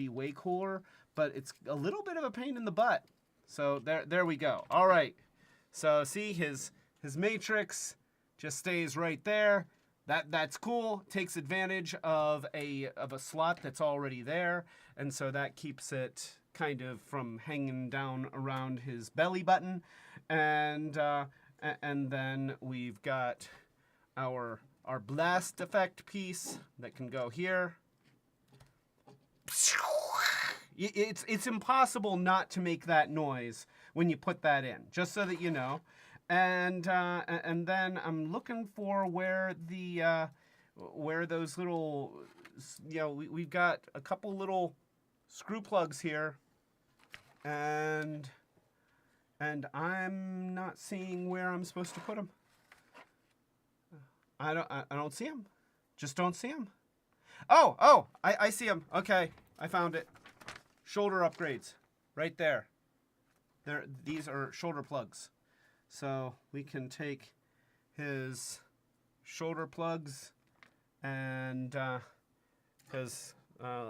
way cooler, but it's a little bit of a pain in the butt. So there we go. All right. So see, his Matrix just stays right there. That's cool. Takes advantage of a slot that's already there, and so that keeps it kind of from hanging down around his belly button. And then we've got our blast effect piece that can go here. It's impossible not to make that noise when you put that in, just so that you know. And then I'm looking for where those little, we've got a couple little screw plugs here, and I'm not seeing where I'm supposed to put them. I don't see them. Just don't see them. Oh, I see them. Okay, I found it. Shoulder upgrades, right there. These are shoulder plugs. So we can take his shoulder plugs and because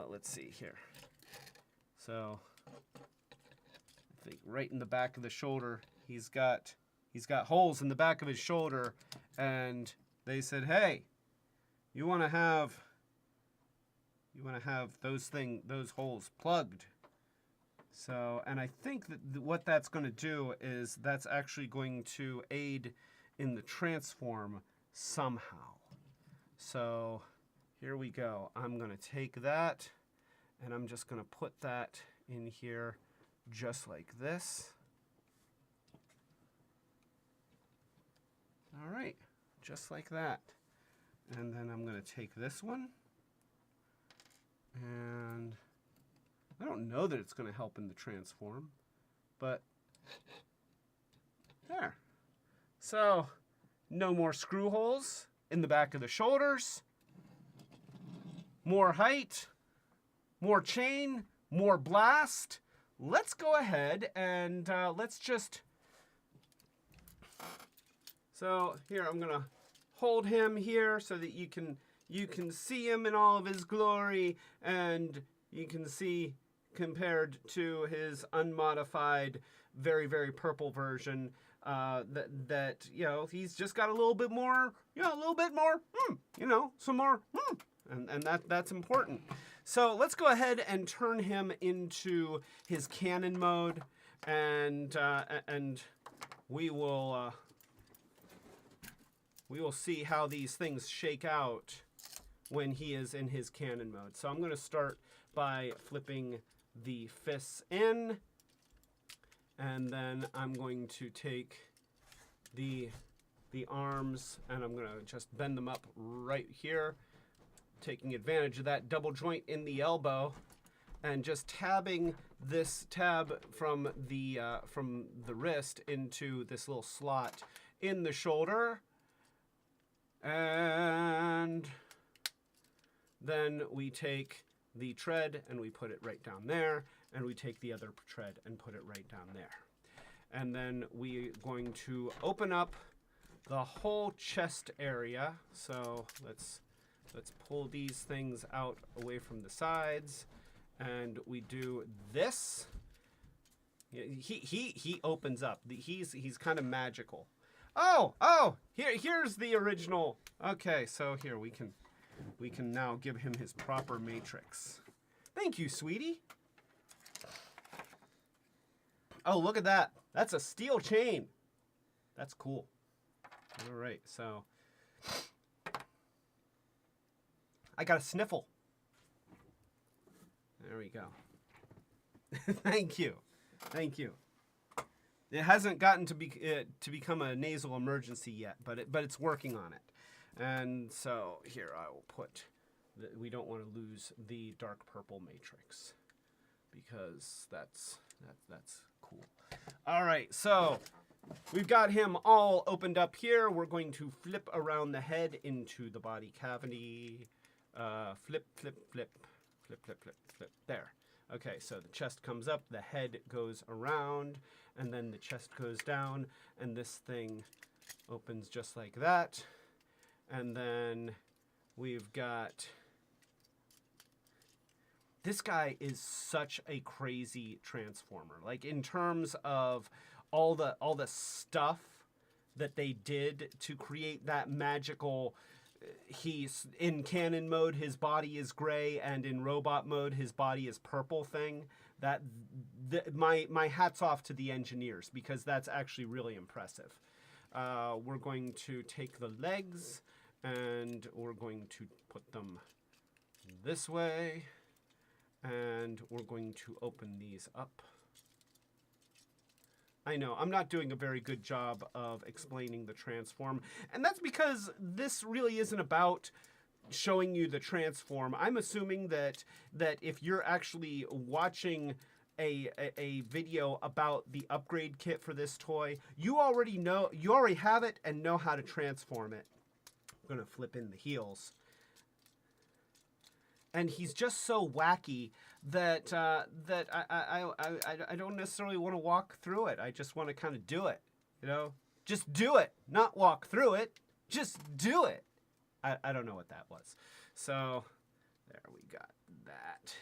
let's see here. So I think right in the back of the shoulder, he's got holes in the back of his shoulder, and they said, "Hey, you want to have those holes plugged." So, and I think that what that's going to do is that's actually going to aid in the transform somehow. So here we go. I'm going to take that, and I'm just going to put that in here just like this. All right, just like that. And then I'm going to take this one, and I don't know that it's going to help in the transform, but there. So, no more screw holes in the back of the shoulders. More height, more chain, more blast. Let's go ahead and let's just... So, here, I'm going to hold him here so that you can see him in all of his glory, and you can see compared to his unmodified, very, very purple version, that he's just got a little bit more, some more, and that's important. So let's go ahead and turn him into his cannon mode, and we will see how these things shake out when he is in his cannon mode. So I'm going to start by flipping the fists in, and then I'm going to take the arms, and I'm going to just bend them up right here, taking advantage of that double joint in the elbow, and just tabbing this tab from the wrist into this little slot in the shoulder, and then we take the tread and we put it right down there, and we take the other tread and put it right down there. And then we're going to open up the whole chest area. So let's pull these things out away from the sides, and we do this. He opens up. He's kind of magical. Oh, here's the original. Okay, so here we can now give him his proper matrix. Thank you, sweetie. Oh, look at that. That's a steel chain. That's cool. All right, so I got a sniffle. There we go. Thank you. Thank you. It hasn't gotten to become a nasal emergency yet, but it's working on it. And so here I will put. We don't want to lose the dark purple matrix because that's cool. All right, so we've got him all opened up here. We're going to flip around the head into the body cavity. Flip. There. Okay, so the chest comes up, the head goes around, and then the chest goes down, and this thing opens just like that. And then we've got... This guy is such a crazy transformer. Like, in terms of all the stuff that they did to create that magical... He's in cannon mode, his body is gray, and in robot mode, his body is purple thing. My hat's off to the engineers, because that's actually really impressive. We're going to take the legs, and we're going to put them this way, and we're going to open these up. I know, I'm not doing a very good job of explaining the transform, and that's because this really isn't about showing you the transform. I'm assuming that if you're actually watching a video about the upgrade kit for this toy, you already have it and know how to transform it. I'm gonna flip in the heels. And he's just so wacky that I don't necessarily want to walk through it. I just want to kind of do it, you know? Just do it, not walk through it. Just do it. I don't know what that was. So there we got that.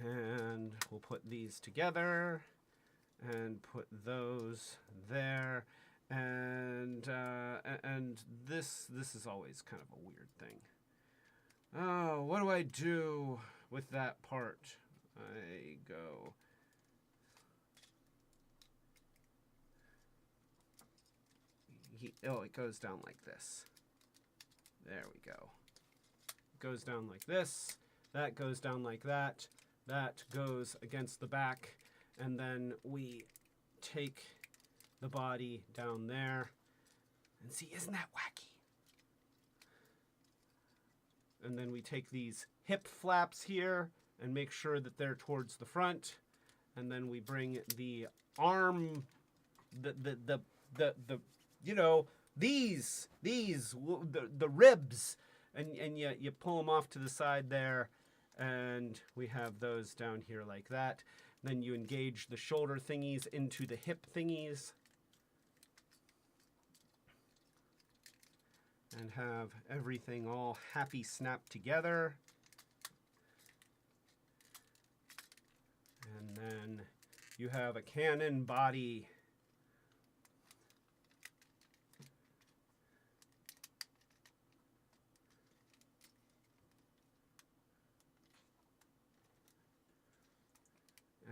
And we'll put these together and put those there. And this is always kind of a weird thing. Oh, what do I do with that part? I go... it goes down like this. There we go. It goes down like this. That goes down like that. That goes against the back. And then we take the body down there. And see, isn't that wacky? And then we take these hip flaps here and make sure that they're towards the front. And then we bring the arm, the you know, the ribs, and you pull them off to the side there, and we have those down here like that. Then you engage the shoulder thingies into the hip thingies, and have everything all happy snapped together. And then you have a cannon body.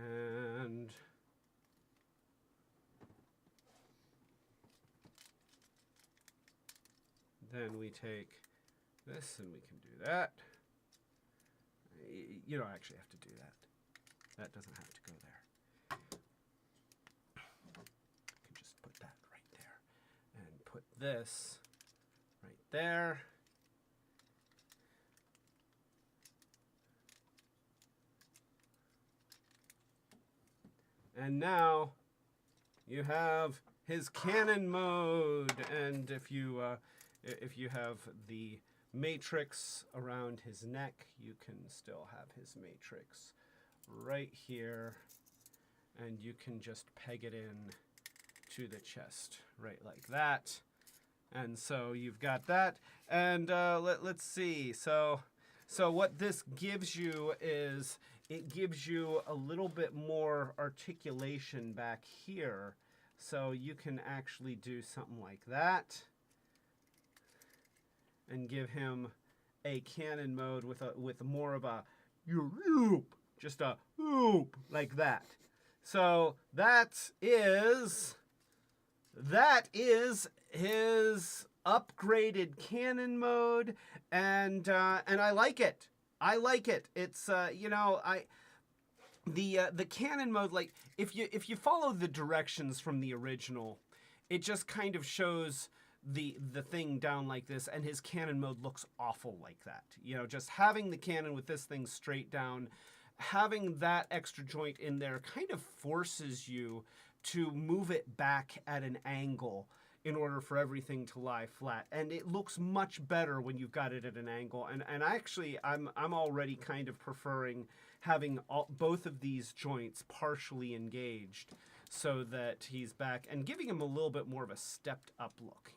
And then we take this and we can do that. You don't actually have to do that. That doesn't have to go there. You can just put that right there. And put this right there. And now you have his cannon mode. And if you have the matrix around his neck, you can still have his matrix right here, and you can just peg it in to the chest, right like that. And so you've got that. And let's see. So what this gives you is it gives you a little bit more articulation back here. So you can actually do something like that and give him a cannon mode with more of a just a oop like that. So that is his upgraded cannon mode, and I like it. I like it. It's the cannon mode, like if you follow the directions from the original, it just kind of shows the thing down like this, and his cannon mode looks awful like that. Just having the cannon with this thing straight down, having that extra joint in there kind of forces you to move it back at an angle in order for everything to lie flat. And it looks much better when you've got it at an angle. And actually, I'm already kind of preferring having both of these joints partially engaged so that he's back and giving him a little bit more of a stepped up look,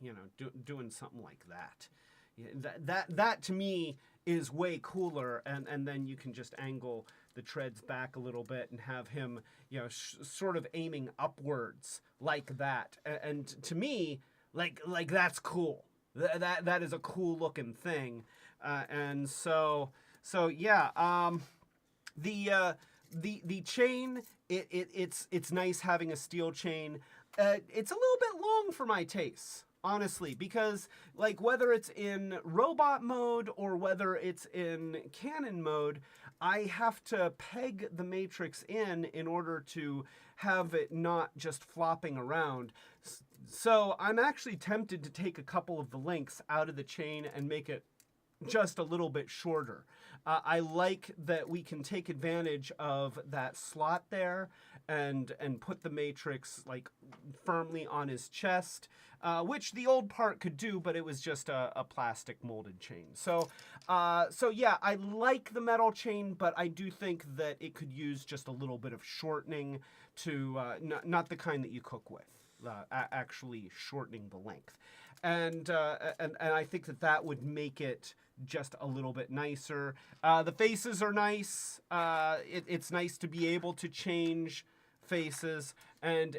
doing something like that. Yeah, that to me is way cooler. And then you can just angle the treads back a little bit and have him, sort of aiming upwards like that. And to me, like that's cool. That is a cool looking thing. And so yeah. The chain, it's nice having a steel chain. It's a little bit long for my taste, honestly, because like whether it's in robot mode or whether it's in cannon mode, I have to peg the matrix in order to have it not just flopping around. So I'm actually tempted to take a couple of the links out of the chain and make it just a little bit shorter. I like that we can take advantage of that slot there and put the matrix like firmly on his chest, which the old part could do, but it was just a plastic molded chain. So yeah, I like the metal chain, but I do think that it could use just a little bit of shortening to not the kind that you cook with, actually shortening the length. And I think that would make it just a little bit nicer. The faces are nice. It's nice to be able to change faces. And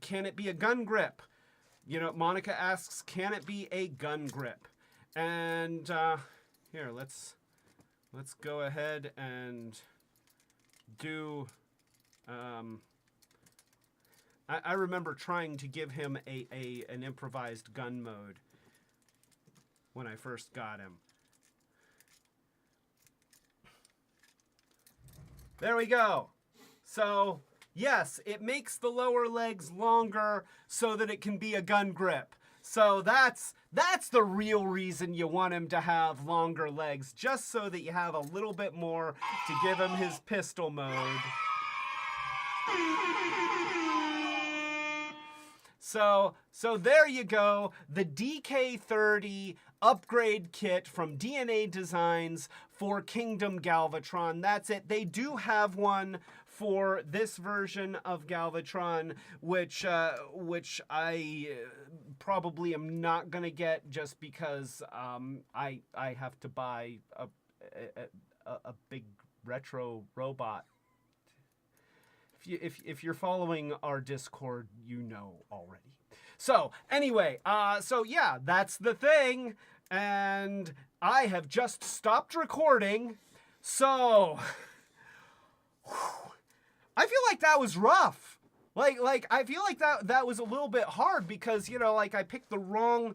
can it be a gun grip? Monica asks, can it be a gun grip? And here, let's go ahead and do. I remember trying to give him an improvised gun mode when I first got him. There we go. So, yes, it makes the lower legs longer so that it can be a gun grip. So that's the real reason you want him to have longer legs, just so that you have a little bit more to give him his pistol mode. So there you go, the DK30 upgrade kit from DNA Designs for Kingdom Galvatron. That's it. They do have one for this version of Galvatron, which I probably am not gonna get just because I have to buy a big retro robot. If you're following our Discord, you know already. So anyway, so yeah, that's the thing. And I have just stopped recording. So I feel like that was rough. Like I feel like that was a little bit hard because, I picked the wrong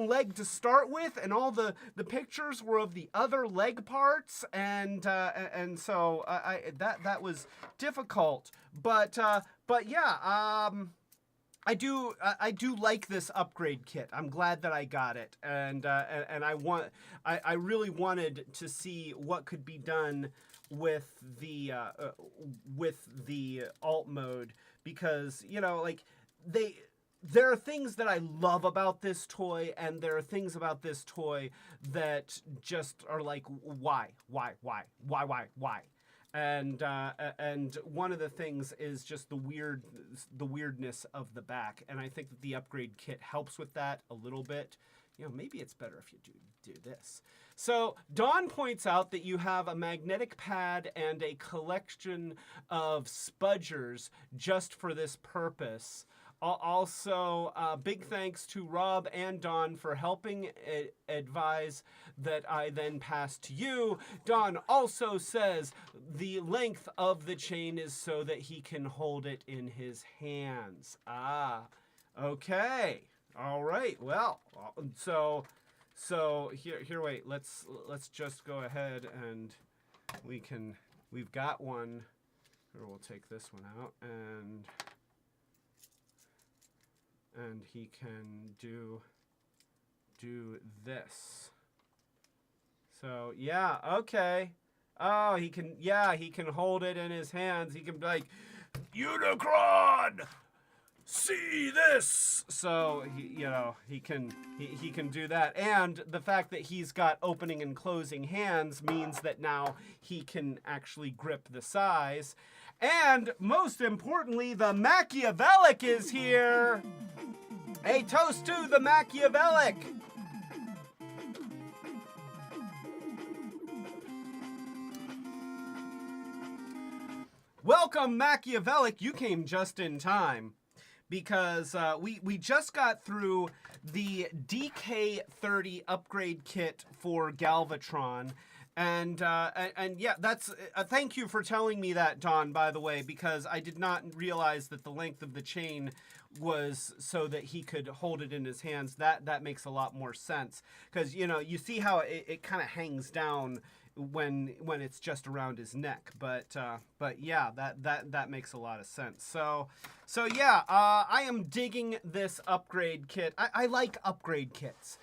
leg to start with, and all the pictures were of the other leg parts, and so that was difficult. But yeah, I do like this upgrade kit. I'm glad that I got it, and I really wanted to see what could be done with the alt mode, because there are things that I love about this toy, and there are things about this toy that just are like, why? And one of the things is just the weirdness of the back, and I think that the upgrade kit helps with that a little bit. You know, maybe it's better if you do this. So Dawn points out that you have a magnetic pad and a collection of spudgers just for this purpose. Also, big thanks to Rob and Dawn for helping advise that I then pass to you. Dawn also says the length of the chain is so that he can hold it in his hands. Ah, okay. All right. Well, so here, wait. Let's just go ahead and we've got one. Here, we'll take this one out and he can do this. So yeah, okay. Oh, he can hold it in his hands. He can be like, Unicron, see this. So he can do that. And the fact that he's got opening and closing hands means that now he can actually grip the size. And most importantly, the Machiavellic is here. A toast to the Machiavellic. Welcome, Machiavellic. You came just in time because we just got through the DK30 upgrade kit for Galvatron. And yeah, that's thank you for telling me that, Dawn, by the way, because I did not realize that the length of the chain was so that he could hold it in his hands. That makes a lot more sense, because you see how it kind of hangs down when it's just around his neck, but yeah, that makes a lot of sense. So yeah, I am digging this upgrade kit. I like upgrade kits.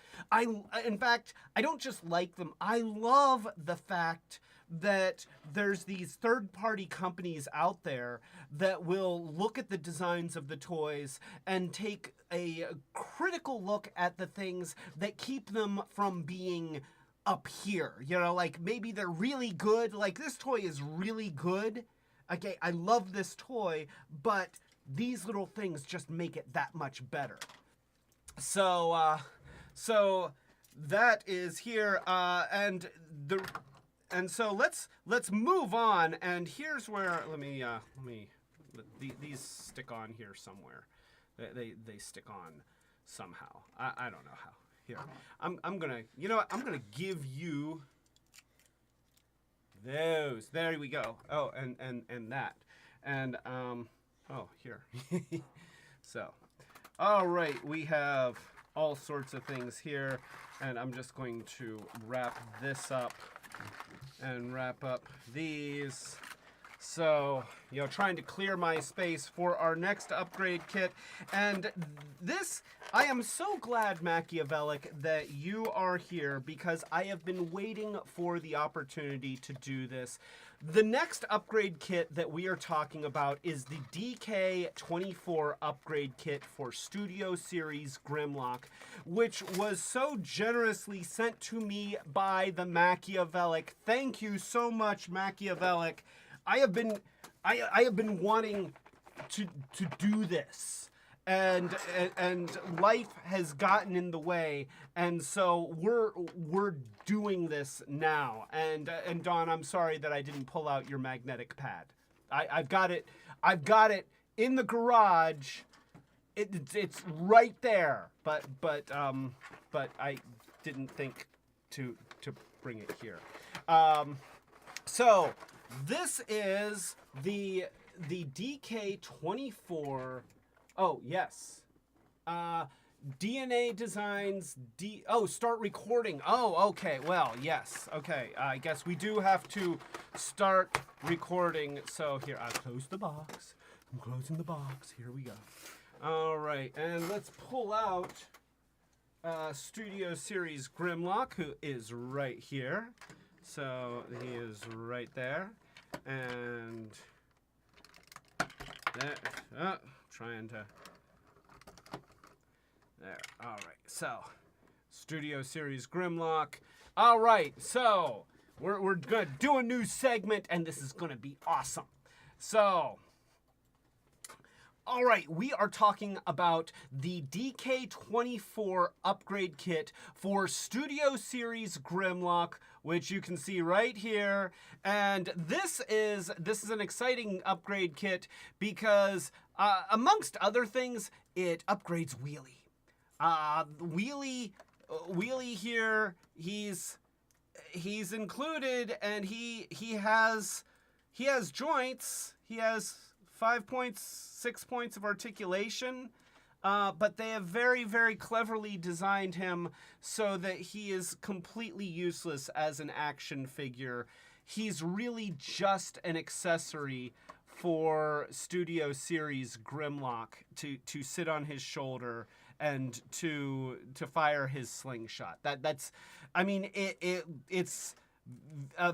In fact, I don't just like them. I love the fact that there's these third-party companies out there that will look at the designs of the toys and take a critical look at the things that keep them from being up here. Like maybe they're really good. Like this toy is really good. Okay, I love this toy, but these little things just make it that much better. So that is here, and so let's move on. And here's where these stick on here somewhere. They stick on somehow. I don't know how. Here, I'm gonna give you those. There we go. Oh, and that, and oh, here. So, all right, we have all sorts of things here, and I'm just going to wrap this up and wrap up these. So, trying to clear my space for our next upgrade kit. And this, I am so glad, Machiavellic, that you are here, because I have been waiting for the opportunity to do this. The next upgrade kit that we are talking about is the DK24 upgrade kit for Studio Series Grimlock, which was so generously sent to me by the Machiavellic. Thank you so much, Machiavellic. I have been wanting to do this, and life has gotten in the way, and so we're doing this now. And Dawn, I'm sorry that I didn't pull out your magnetic pad. I've got it in the garage. It's right there, but I didn't think to bring it here. So this is the DK24. Oh, yes. DNA Designs. Start recording. Oh, okay. Well, yes. Okay. I guess we do have to start recording. So here, I'll close the box. I'm closing the box. Here we go. All right. And let's pull out Studio Series Grimlock, who is right here. So he is right there. And that, trying to, there, all right, so, Studio Series Grimlock. All right, so, We're gonna do a new segment, and this is gonna be awesome. So, all right, we are talking about the DK24 upgrade kit for Studio Series Grimlock, which you can see right here. And this is an exciting upgrade kit because, amongst other things, it upgrades Wheelie. Wheelie here, he's included, and he has joints. He has 5 points, 6 points of articulation, but they have very, very cleverly designed him so that he is completely useless as an action figure. He's really just an accessory for Studio Series Grimlock to sit on his shoulder and to fire his slingshot. It's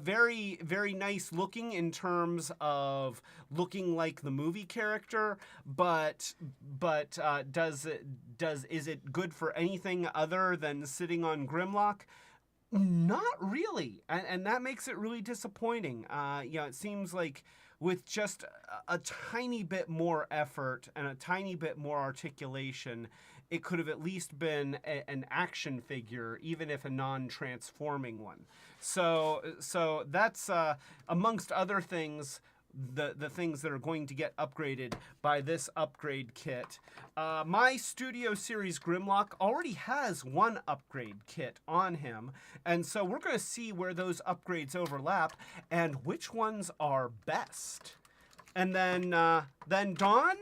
very, very nice looking in terms of looking like the movie character, but is it good for anything other than sitting on Grimlock? Not really, and that makes it really disappointing. It seems like with just a tiny bit more effort and a tiny bit more articulation, it could have at least been an action figure, even if a non-transforming one. So that's, amongst other things, the things that are going to get upgraded by this upgrade kit. My Studio Series Grimlock already has one upgrade kit on him, and so we're going to see where those upgrades overlap and which ones are best. And then Dawn,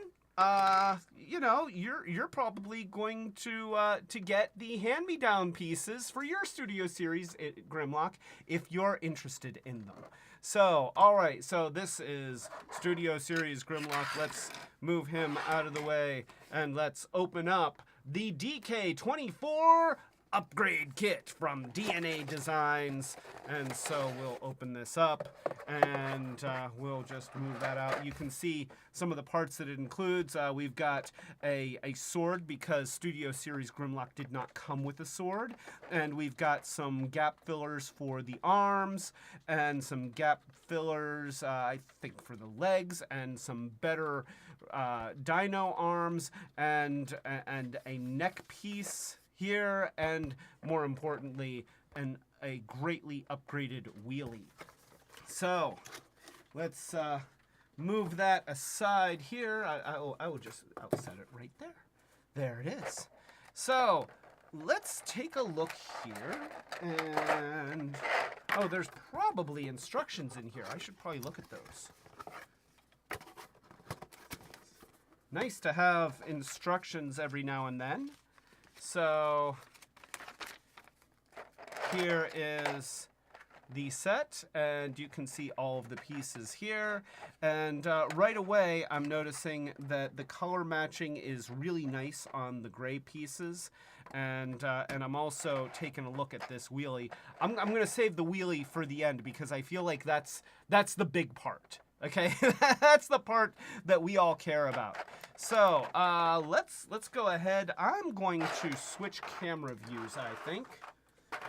you're probably going to get the hand-me-down pieces for your Studio Series Grimlock if you're interested in them. So, all right, so this is Studio Series Grimlock. Let's move him out of the way, and let's open up the DK24 upgrade kit from DNA Designs. And so we'll open this up, and we'll just move that out. You can see some of the parts that it includes. We've got a sword because Studio Series Grimlock did not come with a sword. And we've got some gap fillers for the arms, and some gap fillers, I think, for the legs, and some better Dino Arms, and a neck piece here, and more importantly, a greatly upgraded wheelie. So let's move that aside here. I'll set it right there. There it is. So let's take a look here, and there's probably instructions in here. I should probably look at those. Nice to have instructions every now and then. So here is the set, and you can see all of the pieces here. And right away, I'm noticing that the color matching is really nice on the gray pieces. And I'm also taking a look at this wheelie. I'm going to save the wheelie for the end because I feel like that's the big part. Okay, that's the part that we all care about. So let's go ahead. I'm going to switch camera views, I think,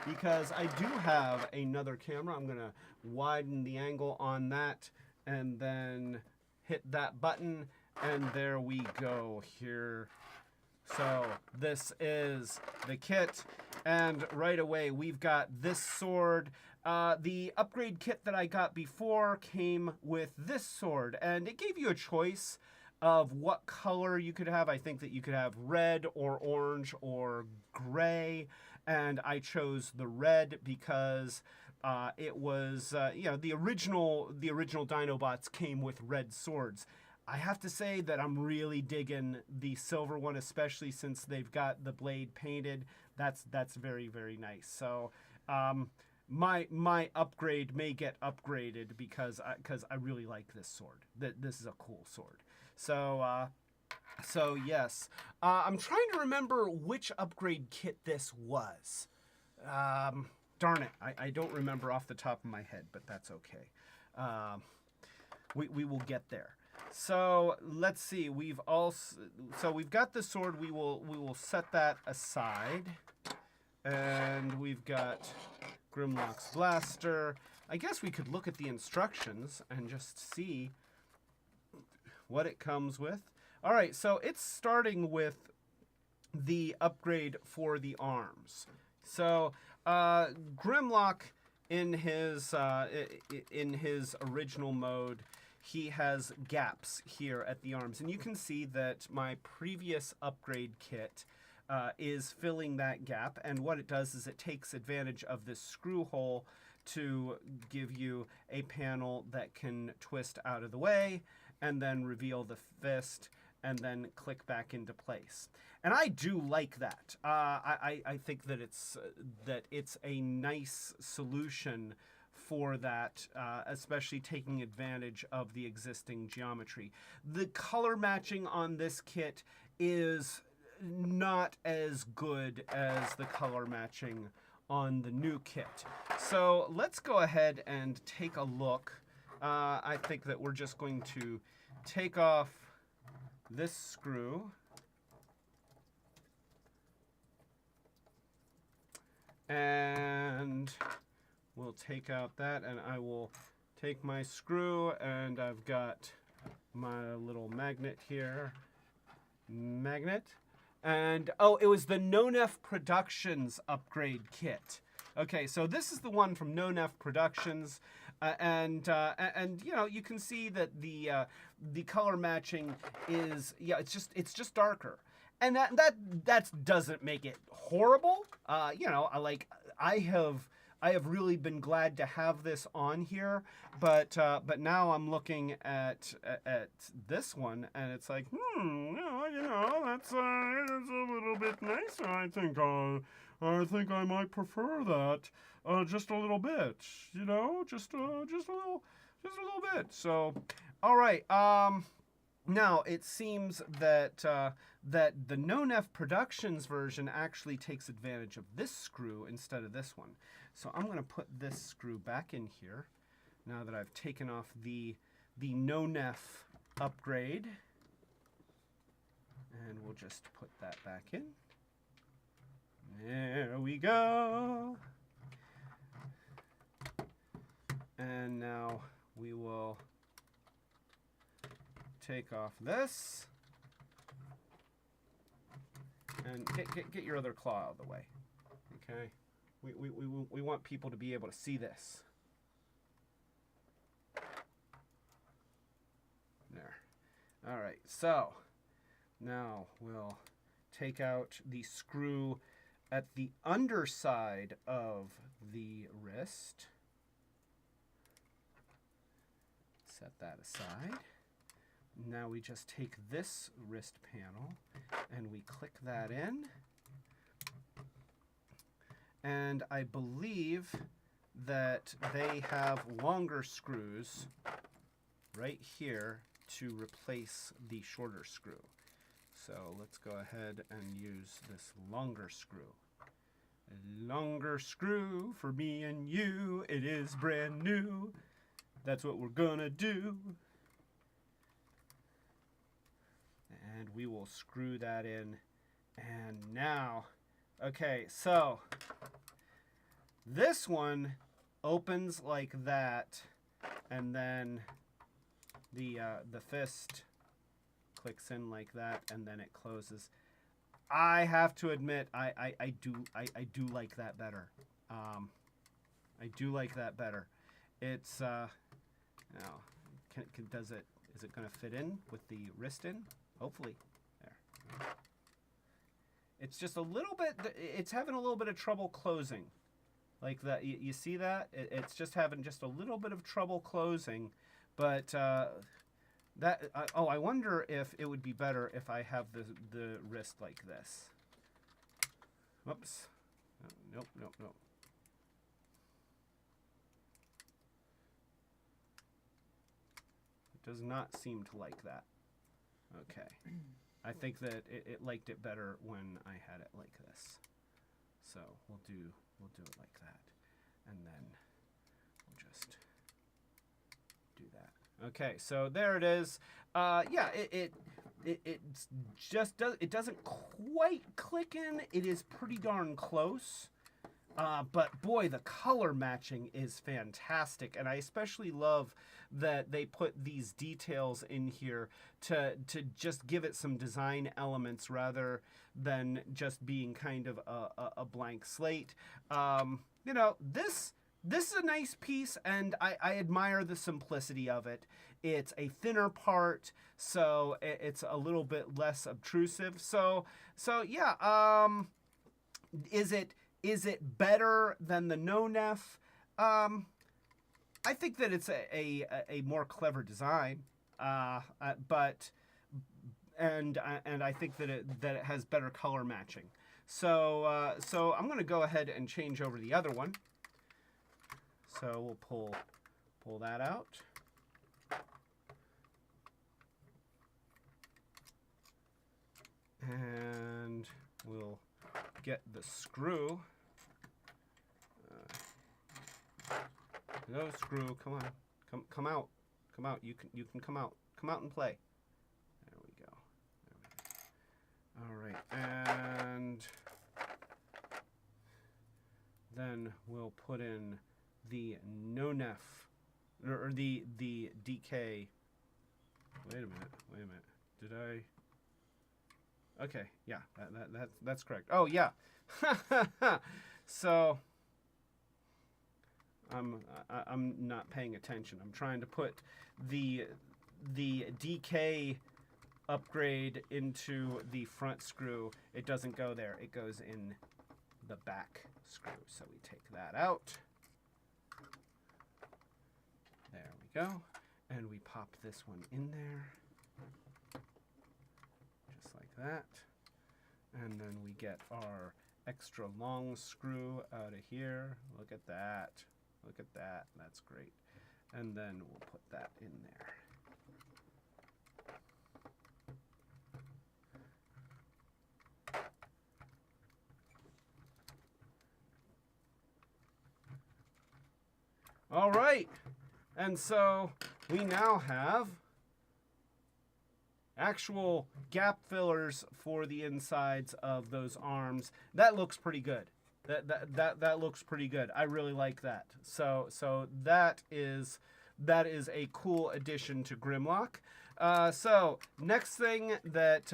because I do have another camera. I'm gonna widen the angle on that, and then hit that button, and there we go here. So this is the kit, and right away we've got this sword. The upgrade kit that I got before came with this sword, and it gave you a choice of what color you could have. I think that you could have red or orange or gray, and I chose the red because it was, the original Dinobots came with red swords. I have to say that I'm really digging the silver one, especially since they've got the blade painted. That's very, very nice. So my upgrade may get upgraded because I really like this sword. This is a cool sword. So yes, I'm trying to remember which upgrade kit this was. Darn it, I don't remember off the top of my head, but that's okay. We will get there. So let's see. We've got the sword. We will set that aside, and we've got Grimlock's blaster. I guess we could look at the instructions and just see what it comes with. All right, so it's starting with the upgrade for the arms. So Grimlock, in his original mode, he has gaps here at the arms, and you can see that my previous upgrade kit is filling that gap, and what it does is it takes advantage of this screw hole to give you a panel that can twist out of the way and then reveal the fist and then click back into place. And I do like that. I think that it's a nice solution for that, especially taking advantage of the existing geometry. The color matching on this kit is not as good as the color matching on the new kit. So let's go ahead and take a look. I think that we're just going to take off this screw. And we'll take out that, and I will take my screw, and I've got my little magnet here. Magnet. And, oh, it was the No-Nef Productions upgrade kit. Okay, so this is the one from No-Nef Productions, and you know, you can see that the color matching is, yeah, it's just darker, and that doesn't make it horrible. You know, I have really been glad to have this on here, but now I'm looking at this one, and it's like, you know, that's a little bit nicer. I think I might prefer that just a little bit. You know, just a little bit. So, all right. Now it seems that that the No-Nef Productions version actually takes advantage of this screw instead of this one. So I'm going to put this screw back in here now that I've taken off the No-Nef upgrade. And we'll just put that back in. There we go. And now we will take off this. And get your other claw out of the way. Okay? We want people to be able to see this. There. All right, so now we'll take out the screw at the underside of the wrist. Set that aside. Now we just take this wrist panel and we click that in. And I believe that they have longer screws right here to replace the shorter screw. So let's go ahead and use this longer screw. A longer screw for me and you. It is brand new. That's what we're gonna do. And we will screw that in. And now, okay, so this one opens like that, and then the fist clicks in like that, and then it closes. I have to admit, I do like that better. I do like that better. It's now, is it going to fit in with the wrist in? Hopefully. There. It's just a little bit, it's having a little bit of trouble closing. Like that, you see that? It's just having just a little bit of trouble closing. But I wonder if it would be better if I have the wrist like this. Whoops. Nope. It does not seem to like that. Okay. I think that it liked it better when I had it like this. So we'll do it like that. And then we'll just do that. Okay, so there it is. Yeah, it just doesn't quite click in. It is pretty darn close. But boy, the color matching is fantastic, and I especially love that they put these details in here to just give it some design elements rather than just being kind of a blank slate. You know, this is a nice piece, and I admire the simplicity of it. It's a thinner part, so it's a little bit less obtrusive. So yeah. Is it better than the no-nef? I think that it's a more clever design, but I think that it has better color matching. So I'm going to go ahead and change over the other one. So we'll pull that out. And we'll get the screw. No screw, come on. Come out. Come out. You can come out. Come out and play. There we go. All right. And then we'll put in the no-nef or the DK. Wait a minute. Did I? Okay, yeah, that's correct. Oh yeah, so I'm not paying attention. I'm trying to put the DK upgrade into the front screw. It doesn't go there. It goes in the back screw. So we take that out. There we go, and we pop this one in there. That, and then we get our extra long screw out of here. Look at that. That's great. And then we'll put that in there. All right, and so we now have actual gap fillers for the insides of those arms. That looks pretty good. That looks pretty good. I really like that. So that is a cool addition to Grimlock. So next thing that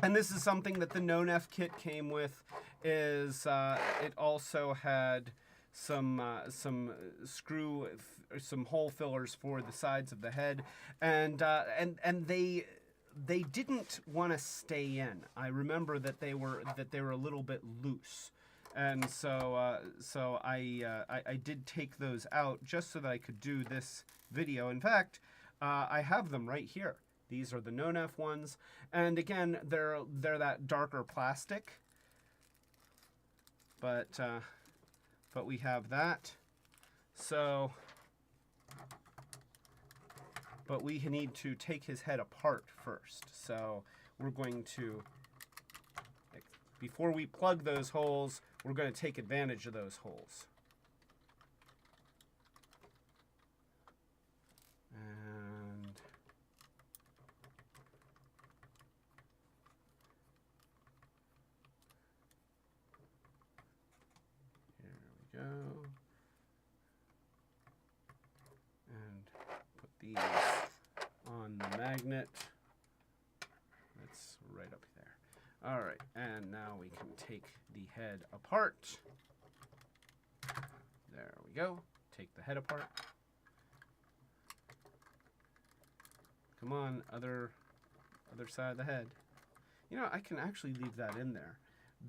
and this is something that the no-nef kit came with is it also had some hole fillers for the sides of the head, and they didn't want to stay in. I remember that they were a little bit loose, and so I did take those out just so that I could do this video. In fact, I have them right here. These are the no-nef ones, and again, they're that darker plastic, but we have that. So. But we need to take his head apart first. So we're going to, before we plug those holes, we're going to take advantage of those holes. And here we go. And put these on the magnet. That's right up there. All right, and now we can take the head apart. There we go. Take the head apart. Come on, other side of the head. You know, I can actually leave that in there.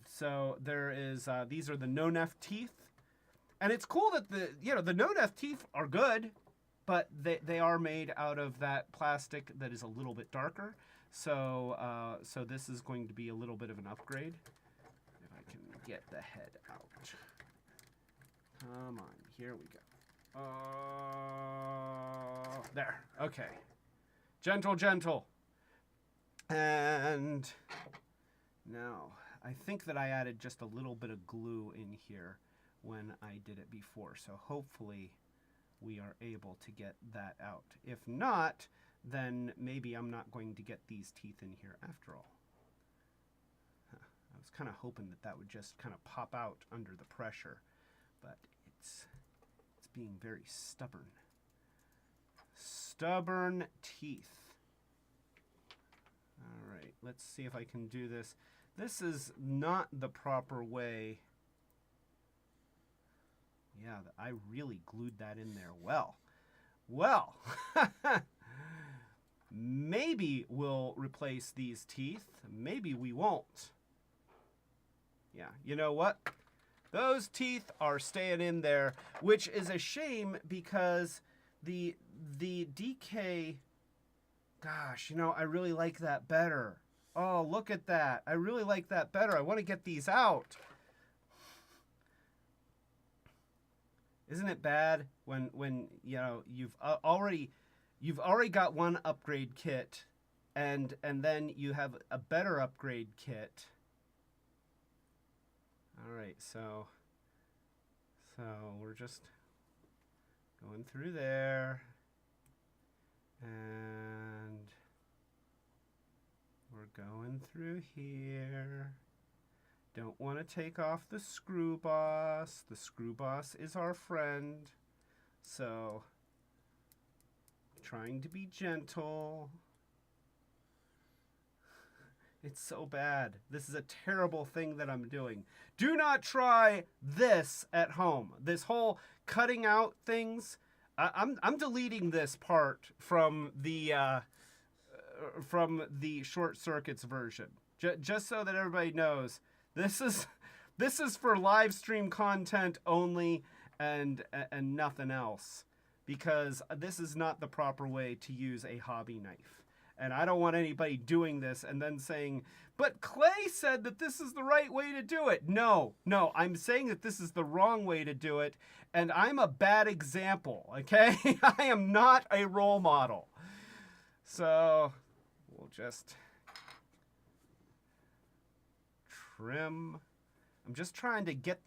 So there is, these are the no-nef teeth. And it's cool that the no-nef teeth are good, but they are made out of that plastic that is a little bit darker. So so this is going to be a little bit of an upgrade. If I can get the head out. Come on, here we go. There, okay. Gentle, gentle. And now, I think that I added just a little bit of glue in here when I did it before. So hopefully we are able to get that out. If not, then maybe I'm not going to get these teeth in here after all. Huh, was kind of hoping that that would just kind of pop out under the pressure, but it's being very stubborn. Stubborn teeth. All right, let's see if I can do this. This is not the proper way. Yeah, I really glued that in there well. Well, maybe we'll replace these teeth. Maybe we won't. Yeah, you know what? Those teeth are staying in there, which is a shame because the DK, gosh, you know, I really like that better. Oh, look at that. I really like that better. I want to get these out. Isn't it bad when you know you've already got one upgrade kit and then you have a better upgrade kit. All right, so we're just going through there, and we're going through here. Don't want to take off the screw boss. The screw boss is our friend, so trying to be gentle. It's so bad. This is a terrible thing that I'm doing. Do not try this at home. This whole cutting out things. I'm deleting this part from the short circuits version, just so that everybody knows this is for live stream content only and nothing else, because this is not the proper way to use a hobby knife. And I don't want anybody doing this and then saying, but Clay said that this is the right way to do it. No, I'm saying that this is the wrong way to do it. And I'm a bad example, okay? I am not a role model. So we'll just trim. I'm just trying to get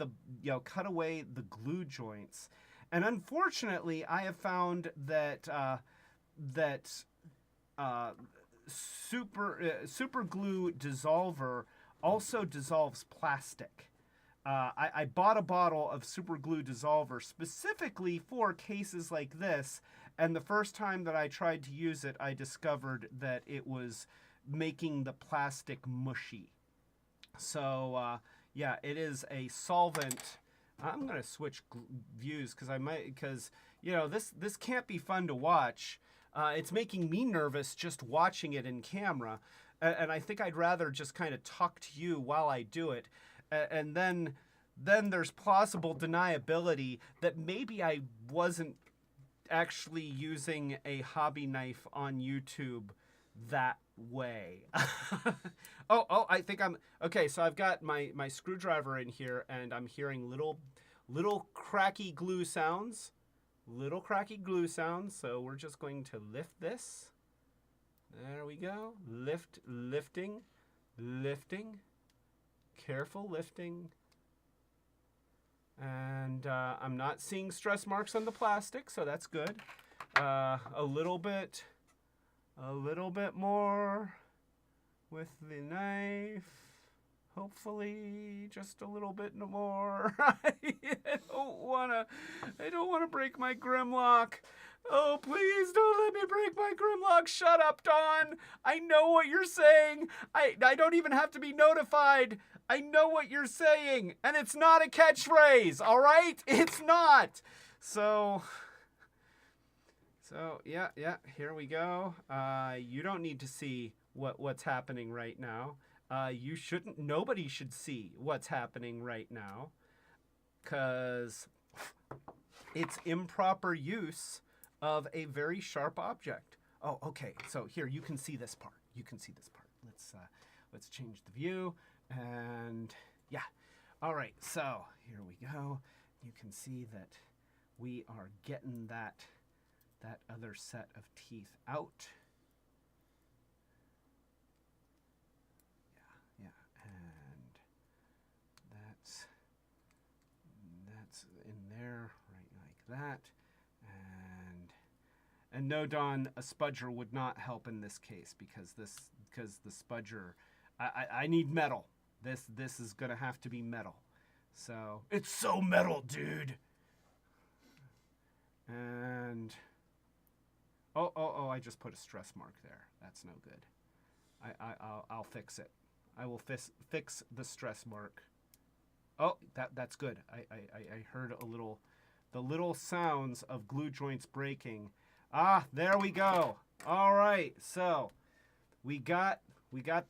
cut away the glue joints. And unfortunately, I have found that, super glue dissolver also dissolves plastic. I bought a bottle of super glue dissolver specifically for cases like this, and the first time that I tried to use it, I discovered that it was making the plastic mushy. So yeah, it is a solvent. I'm gonna switch views because you know this can't be fun to watch. It's making me nervous just watching it in camera. And I think I'd rather just kind of talk to you while I do it. And then there's plausible deniability that maybe I wasn't actually using a hobby knife on YouTube that way. Oh, I think I'm... Okay, so I've got my screwdriver in here, and I'm hearing little cracky glue sounds. Little cracky glue sounds, so we're just going to lift this. There we go. Lifting. Careful lifting. And I'm not seeing stress marks on the plastic, so that's good. A little bit more with the knife. Hopefully, just a little bit more. I don't wanna break my Grimlock. Oh, please don't let me break my Grimlock. Shut up, Dawn. I know what you're saying. I don't even have to be notified. I know what you're saying, and it's not a catchphrase. All right, it's not. So yeah. Here we go. You don't need to see what's happening right now. You shouldn't. Nobody should see what's happening right now, because it's improper use of a very sharp object. Oh, okay. So here you can see this part. Let's change the view, and yeah. All right. So here we go. You can see that we are getting that other set of teeth out. In there, right like that, and no, Don, a spudger would not help in this case because the spudger, I need metal. This is gonna have to be metal. So it's so metal, dude. And oh, I just put a stress mark there. That's no good. I'll fix it. I will fix the stress mark. Oh, that's good. I heard the little sounds of glue joints breaking. Ah, there we go. All right, so we got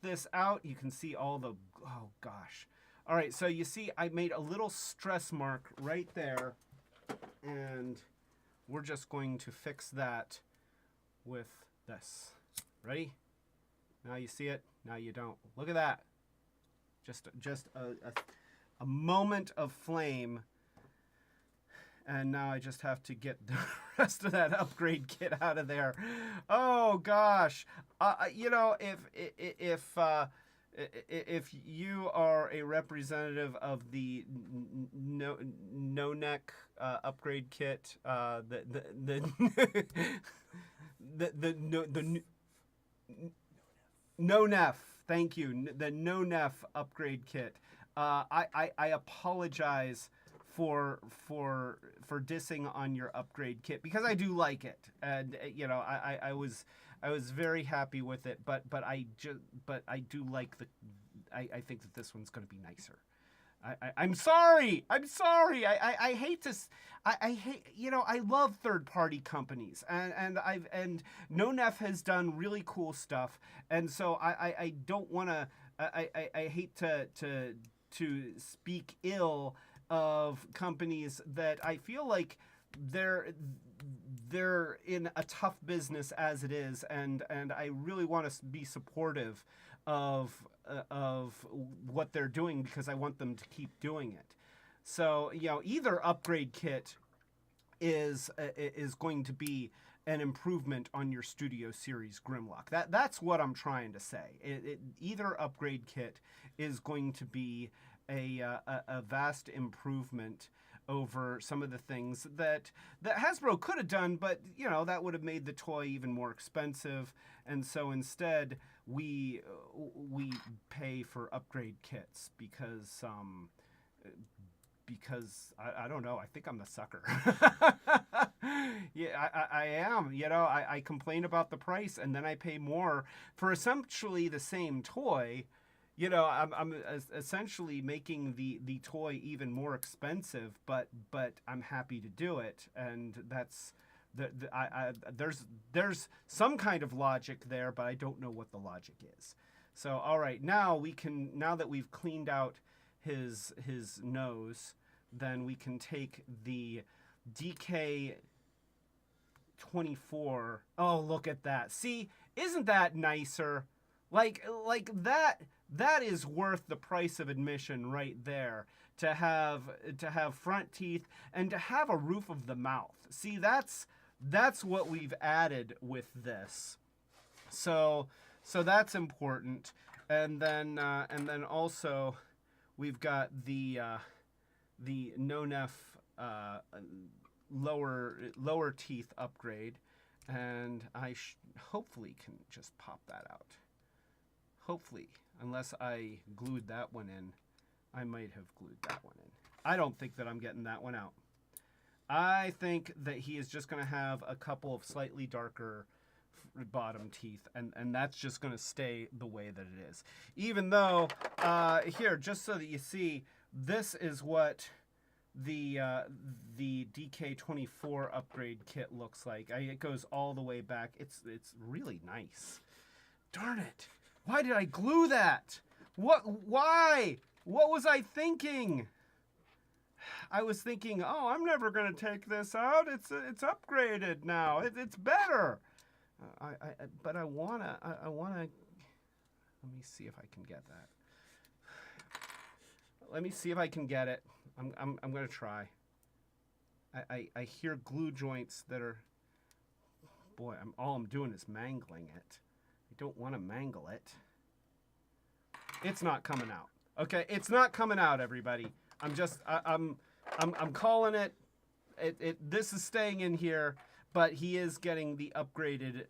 this out. You can see all the, oh gosh. All right, so you see I made a little stress mark right there, and we're just going to fix that with this. Ready? Now you see it, now you don't. Look at that. Just a moment of flame. And now I just have to get the rest of that upgrade kit out of there. Oh gosh, you know, if you are a representative of the no neck upgrade kit, the no nef, thank you, the no nef upgrade kit. I apologize for dissing on your upgrade kit, because I do like it, and you know I was very happy with it, but I do like I think that this one's going to be nicer. I'm sorry. I hate to. I hate, you know, I love third-party companies, and NoNef has done really cool stuff, and so I don't want to. I hate to speak ill of companies that I feel like they're in a tough business as it is, and I really want to be supportive of what they're doing, because I want them to keep doing it. So, you know, either upgrade kit is going to be an improvement on your Studio Series Grimlock. That's what I'm trying to say. Either upgrade kit is going to be a vast improvement over some of the things that Hasbro could have done, but you know, that would have made the toy even more expensive, and so instead we pay for upgrade kits because I don't know, I think I'm the sucker. Yeah, I am. You know, I complain about the price, and then I pay more for essentially the same toy. You know, I'm essentially making the toy even more expensive, but I'm happy to do it, and that's there's some kind of logic there, but I don't know what the logic is. So all right, now that we've cleaned out his nose, then we can take the DK24. Oh, look at that! See, isn't that nicer? Like that is worth the price of admission right there, to have front teeth and to have a roof of the mouth. See, that's what we've added with this. So that's important. And then also we've got the NoNef lower teeth upgrade, and I hopefully can just pop that out. Hopefully, unless I glued that one in. I might have glued that one in. I don't think that I'm getting that one out. I think that he is just going to have a couple of slightly darker bottom teeth, and that's just going to stay the way that it is. Even though, here, just so that you see, this is what the DK24 upgrade kit looks like. It goes all the way back. It's really nice. Darn it. Why did I glue that? Why? What was I thinking? I was thinking, oh, I'm never going to take this out. It's upgraded now. It's better. But I wanna. Let me see if I can get that. Let me see if I can get it. I'm going to try. I hear glue joints that are. Boy, all I'm doing is mangling it. I don't want to mangle it. It's not coming out. Okay, it's not coming out, everybody. I'm calling it. This is staying in here, but he is getting the upgraded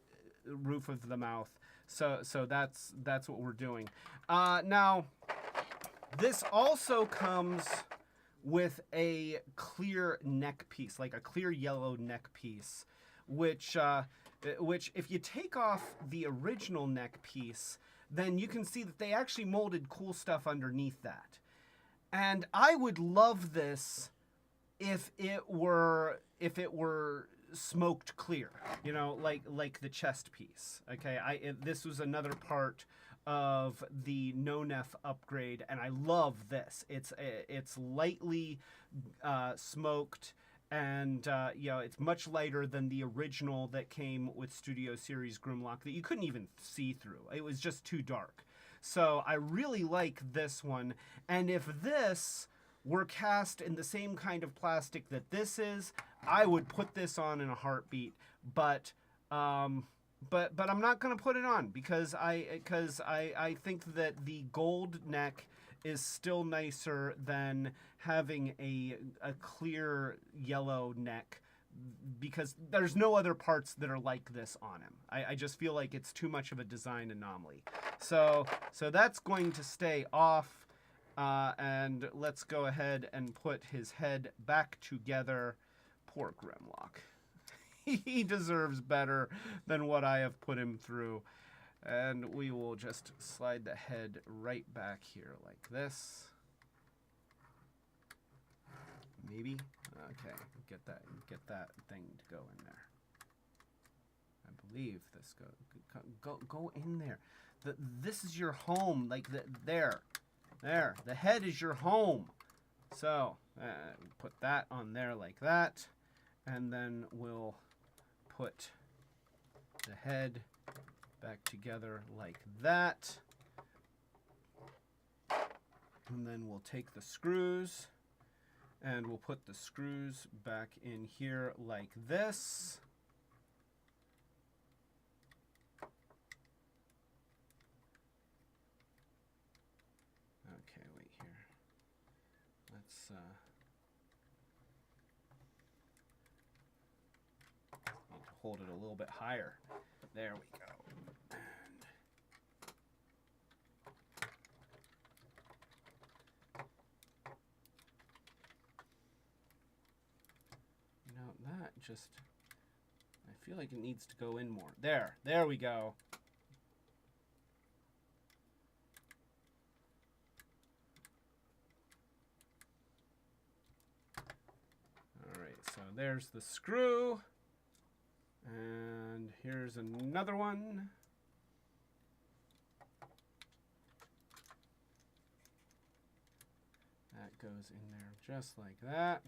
roof of the mouth. So that's what we're doing. Now, This also comes with a clear neck piece, like a clear yellow neck piece, which if you take off the original neck piece, then you can see that they actually molded cool stuff underneath that. And I would love this if it were smoked clear, you know, like the chest piece. Okay, this was another part of the no-nef upgrade, and I love this. It's lightly smoked, and you know, it's much lighter than the original that came with Studio Series Grimlock that you couldn't even see through. It was just too dark. So I really like this one, and if this were cast in the same kind of plastic that this is, I would put this on in a heartbeat. But I'm not gonna put it on because I think that the gold neck is still nicer than having a clear yellow neck, because there's no other parts that are like this on him. I just feel like it's too much of a design anomaly. So that's going to stay off, and let's go ahead and put his head back together. Poor Grimlock. He deserves better than what I have put him through. And we will just slide the head right back here like this. Maybe? Okay, get that thing to go in there. I believe this go in there. This is your home, like there. The head is your home. So put that on there like that, and then we'll put the head back together like that. And then we'll take the screws and we'll put the screws back in here like this. Okay, wait here. Let's need to hold it a little bit higher. There we go. That just, I feel like it needs to go in more. There we go. All right, so there's the screw, and here's another one. That goes in there just like that.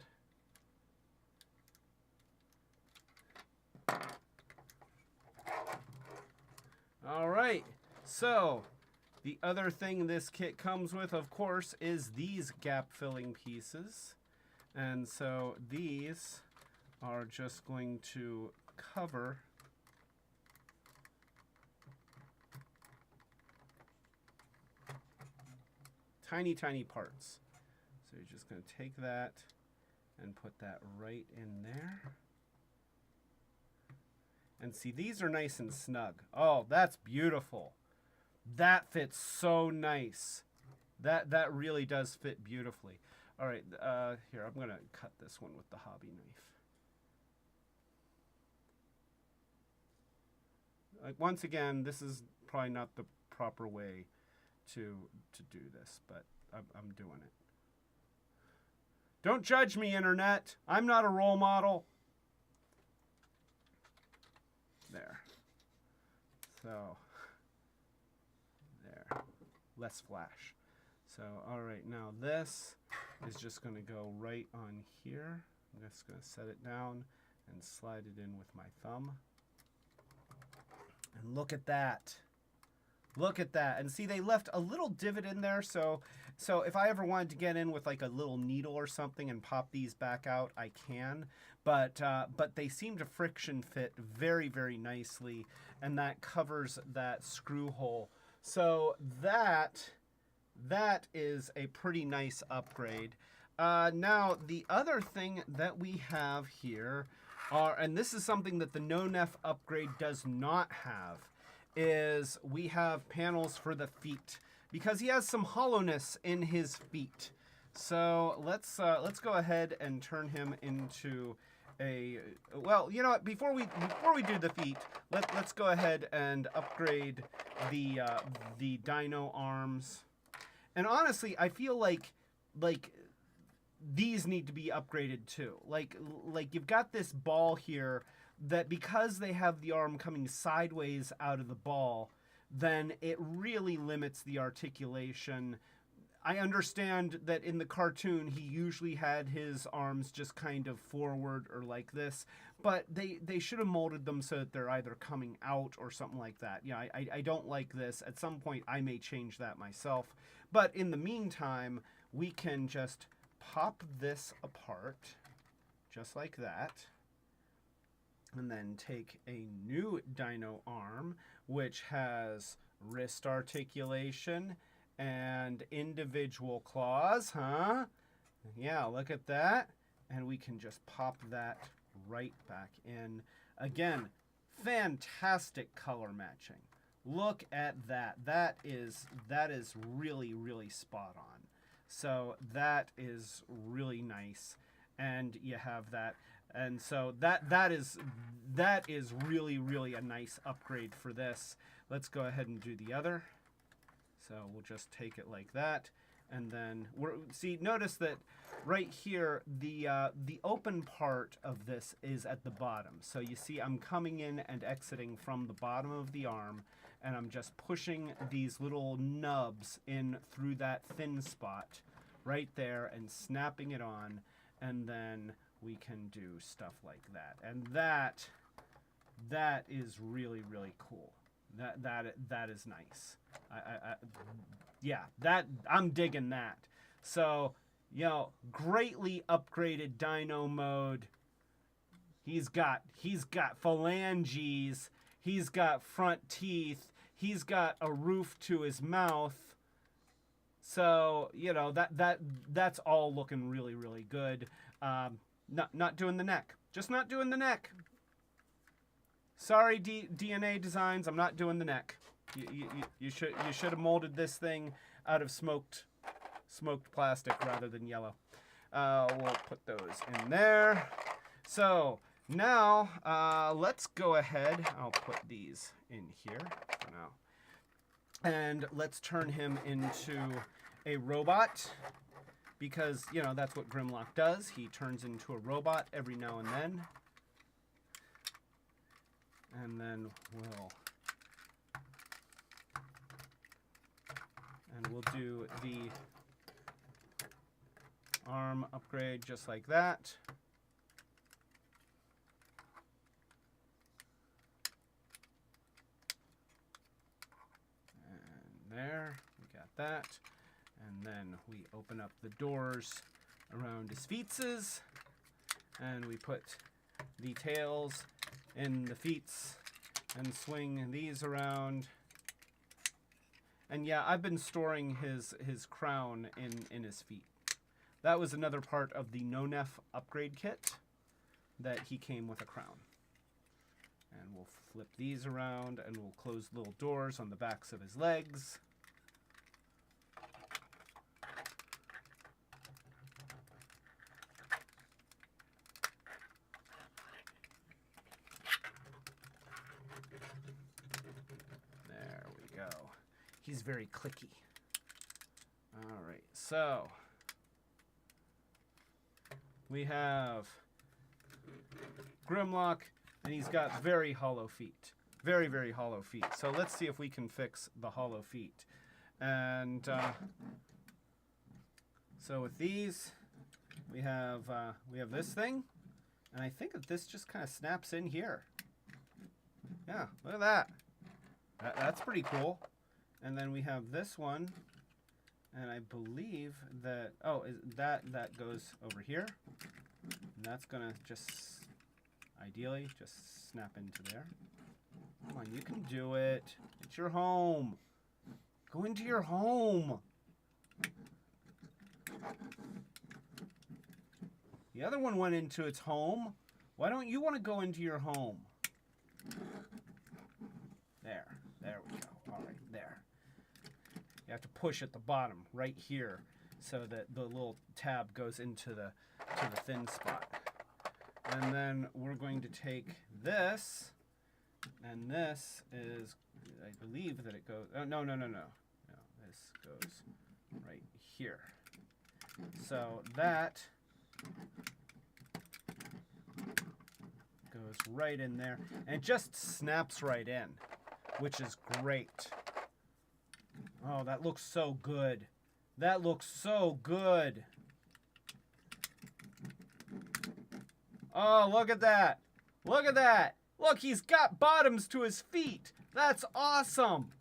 All right, so the other thing this kit comes with, of course, is these gap filling pieces. And so these are just going to cover tiny parts. So you're just going to take that and put that right in there. And see, these are nice and snug. Oh, that's beautiful. That fits so nice. That really does fit beautifully. All right, here, I'm going to cut this one with the hobby knife. Like, once again, this is probably not the proper way to do this, but I'm doing it. Don't judge me, Internet. I'm not a role model. There. So, there. Less flash. So, all right, now this is just going to go right on here. I'm just going to set it down and slide it in with my thumb. And look at that. Look at that. And see, they left a little divot in there, so if I ever wanted to get in with like a little needle or something and pop these back out, I can. But they seem to friction fit very, very nicely, and that covers that screw hole. So that is a pretty nice upgrade. Now, the other thing that we have here are, and this is something that the no-nef upgrade does not have, is we have panels for the feet. because he has some hollowness in his feet. So let's go ahead and turn him into a, well, you know what, before we do the feet, let's go ahead and upgrade the Dino Arms. And honestly, I feel like these need to be upgraded too. Like you've got this ball here that, because they have the arm coming sideways out of the ball, then it really limits the articulation. I understand that in the cartoon he usually had his arms just kind of forward or like this, but they should have molded them so that they're either coming out or something like that. Yeah, I don't like this. At some point I may change that myself. But in the meantime, we can just pop this apart just like that. And then take a new dino arm, which has wrist articulation and individual claws, huh? Yeah, look at that. And we can just pop that right back in. Again, fantastic color matching. Look at that. That is really, really spot on. So that is really nice. And you have that. And so that is really, really a nice upgrade for this. Let's go ahead and do the other. So we'll just take it like that, and then notice that right here the open part of this is at the bottom. So you see I'm coming in and exiting from the bottom of the arm, and I'm just pushing these little nubs in through that thin spot right there and snapping it on, and then we can do stuff like that. And that is really, really cool. That is nice. Yeah, I'm digging that. So, you know, greatly upgraded dino mode. He's got phalanges, he's got front teeth, he's got a roof to his mouth. So, you know, that's all looking really, really good. Not doing the neck. Just not doing the neck. Sorry, DNA Designs, I'm not doing the neck. You should have molded this thing out of smoked plastic rather than yellow. We'll put those in there. So now let's go ahead. I'll put these in here for now, and let's turn him into a robot, because you know that's what Grimlock does. He turns into a robot every now and then. And then we'll do the arm upgrade just like that. And there, we got that. And then we open up the doors around his feetses, and we put the tails in the feets and swing these around. And yeah, I've been storing his crown in his feet. That was another part of the No-Nef upgrade kit, that he came with a crown. And we'll flip these around, and we'll close little doors on the backs of his legs. He's very clicky. All right, so we have Grimlock, and he's got very hollow feet. Very, very hollow feet. So let's see if we can fix the hollow feet. And so with these, we have this thing, and I think that this just kind of snaps in here. Yeah, look at that. That's pretty cool. And then we have this one, and I believe that, that goes over here. And that's gonna just, ideally, just snap into there. Come on, you can do it. It's your home. Go into your home. The other one went into its home. Why don't you want to go into your home? There we go. All right, there. You have to push at the bottom right here so that the little tab goes into the thin spot. And then we're going to take this, and this is, I believe that it goes, oh, no, this goes right here. So that goes right in there, and it just snaps right in, which is great. Oh, that looks so good. That looks so good. Oh, look at that. Look at that. Look, he's got bottoms to his feet. That's awesome.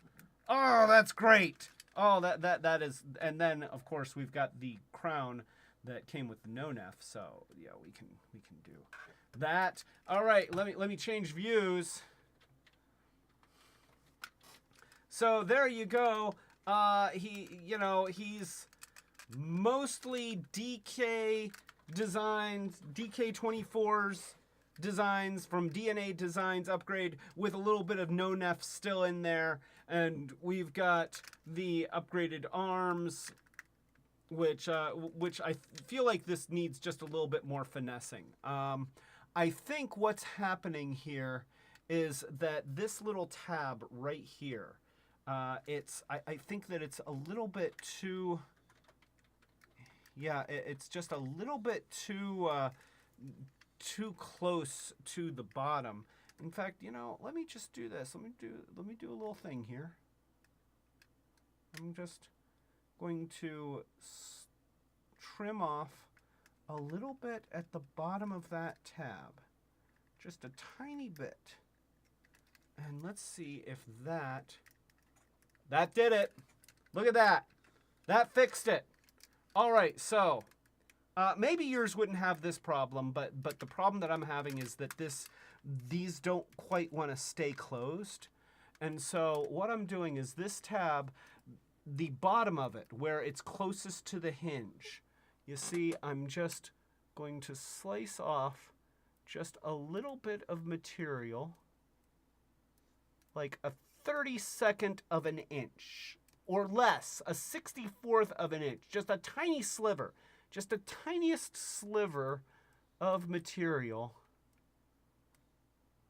Oh, that's great. Oh, that is, and then of course we've got the crown that came with the no-nef, so yeah, we can do that. All right, let me change views. So there you go. He's mostly DK designs, DK24's designs from DNA Designs upgrade with a little bit of no-nef still in there. And we've got the upgraded arms, which I feel like this needs just a little bit more finessing. I think what's happening here is that this little tab right here, I think that it's a little bit too, yeah, it's just a little bit too close to the bottom. In fact, let me just do this. Let me do a little thing here. I'm just going to trim off a little bit at the bottom of that tab. Just a tiny bit. And let's see if that did it. Look at that. That fixed it. All right, so maybe yours wouldn't have this problem, but the problem that I'm having is that these don't quite want to stay closed. And so what I'm doing is this tab, the bottom of it, where it's closest to the hinge, you see, I'm just going to slice off just a little bit of material, like a 32nd of an inch or less, a 64th of an inch, just a tiny sliver, just the tiniest sliver of material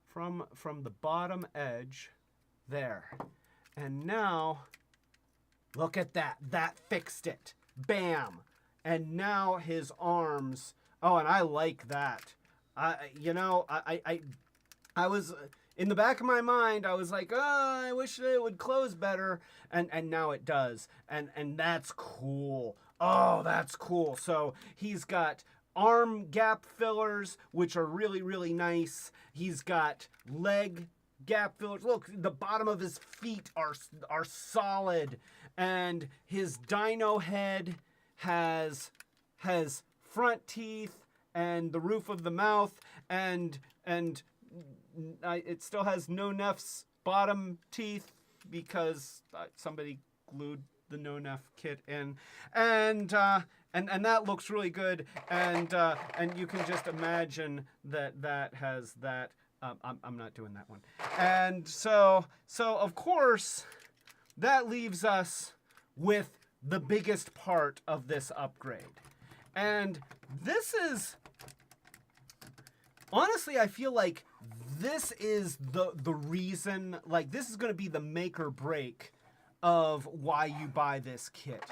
from the bottom edge there. And now, look at that. That fixed it. Bam. And now his arms. Oh, and I like that. I was, in the back of my mind, I was like, oh, I wish it would close better. And now it does. And that's cool. Oh, that's cool. So he's got arm gap fillers, which are really, really nice. He's got leg gap fillers. Look, the bottom of his feet are solid. And his dino head has front teeth and the roof of the mouth, and it still has no-nef's bottom teeth because somebody glued the no-nef kit in, and that looks really good, and you can just imagine that has that. I'm not doing that one, and so of course that leaves us with the biggest part of this upgrade, and this is honestly, I feel like this is the reason, like this is going to be the make or break of why you buy this kit,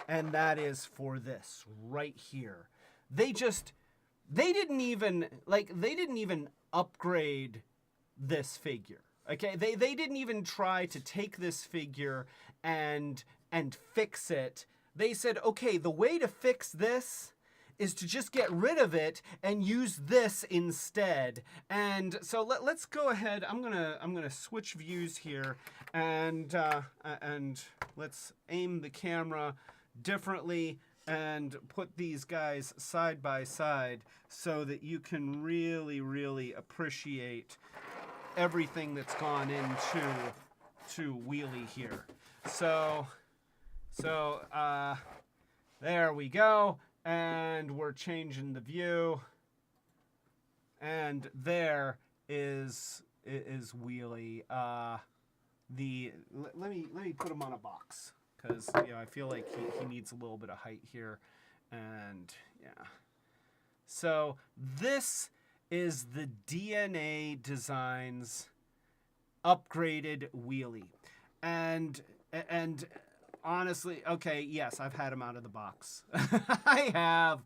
and that is for this right here. They didn't even upgrade this figure. Okay, they didn't even try to take this figure and fix it. They said, okay, the way to fix this is to just get rid of it and use this instead. And so let's go ahead. I'm gonna switch views here, and let's aim the camera differently and put these guys side by side so that you can really, really appreciate everything that's gone into Wheelie here. So there we go. And we're changing the view, and there is Wheelie. Let me put him on a box, because I feel like he needs a little bit of height here, and yeah. So this is the DNA Designs upgraded wheelie, and honestly, okay, yes, I've had him out of the box. I have,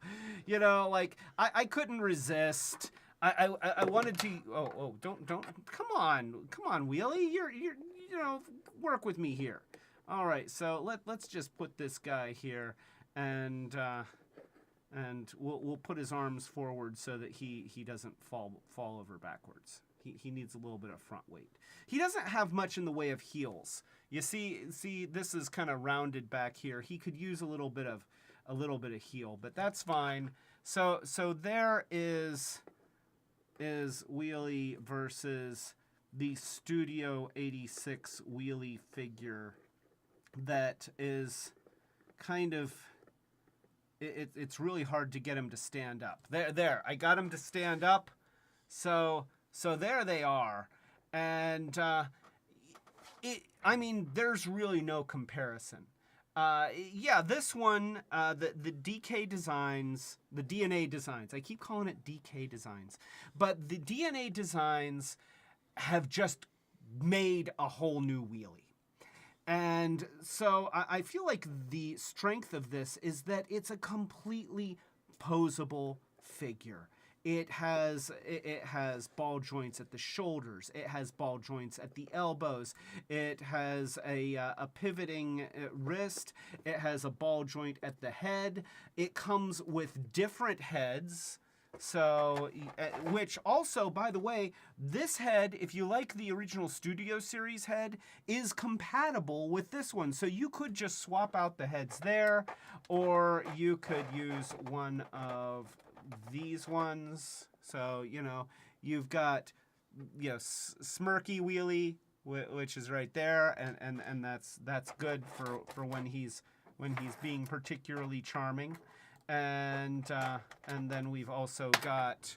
like I couldn't resist. I wanted to. Oh, don't. Come on, wheelie. You're work with me here. All right, so let's just put this guy here, and we'll put his arms forward so that he doesn't fall over backwards. He needs a little bit of front weight. He doesn't have much in the way of heels. You see, this is kind of rounded back here. He could use a little bit of heel, but that's fine. So there is wheelie versus the Studio 86 wheelie figure that is kind of. It's really hard to get him to stand up. There, I got him to stand up. So there they are, and there's really no comparison. This one, the DK Designs, the DNA Designs. I keep calling it DK Designs, but the DNA Designs have just made a whole new wheelie. And so I feel like the strength of this is that it's a completely posable figure. It has ball joints at the shoulders. It has ball joints at the elbows. It has a pivoting wrist. It has a ball joint at the head. It comes with different heads. So, which also, by the way, this head, if you like the original Studio Series head, is compatible with this one. So you could just swap out the heads there, or you could use one of these ones. So, you've got, Smirky Wheelie, which is right there, and that's good for when he's being particularly charming. And then we've also got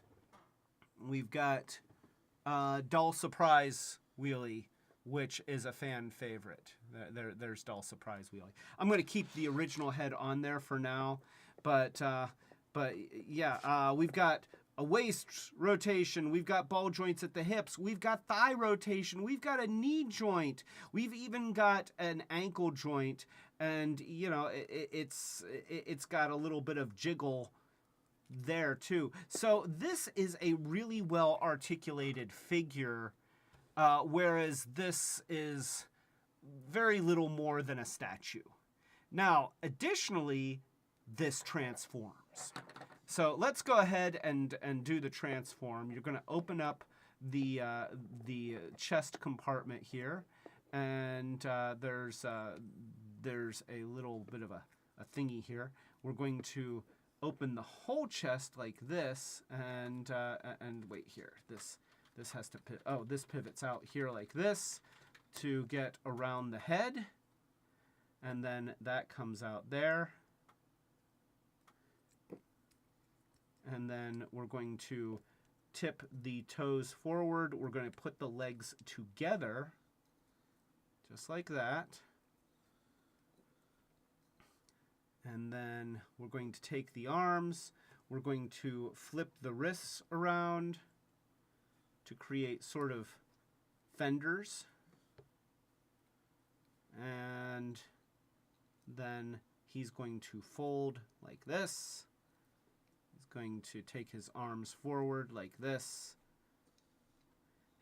Dull Surprise Wheelie, which is a fan favorite. There's Dull Surprise Wheelie. I'm going to keep the original head on there for now, but yeah, we've got a waist rotation, we've got ball joints at the hips, we've got thigh rotation, we've got a knee joint, we've even got an ankle joint, and it's got a little bit of jiggle there too. So this is a really well articulated figure, whereas this is very little more than a statue. Now, additionally, this transforms. So let's go ahead and do the transform. You're going to open up the chest compartment here, and there's a little bit of a thingy here. We're going to open the whole chest like this, and wait here. This has to this pivots out here like this to get around the head, and then that comes out there. And then we're going to tip the toes forward. We're going to put the legs together, just like that. And then we're going to take the arms. We're going to flip the wrists around to create sort of fenders. And then he's going to fold like this. Going to take his arms forward like this.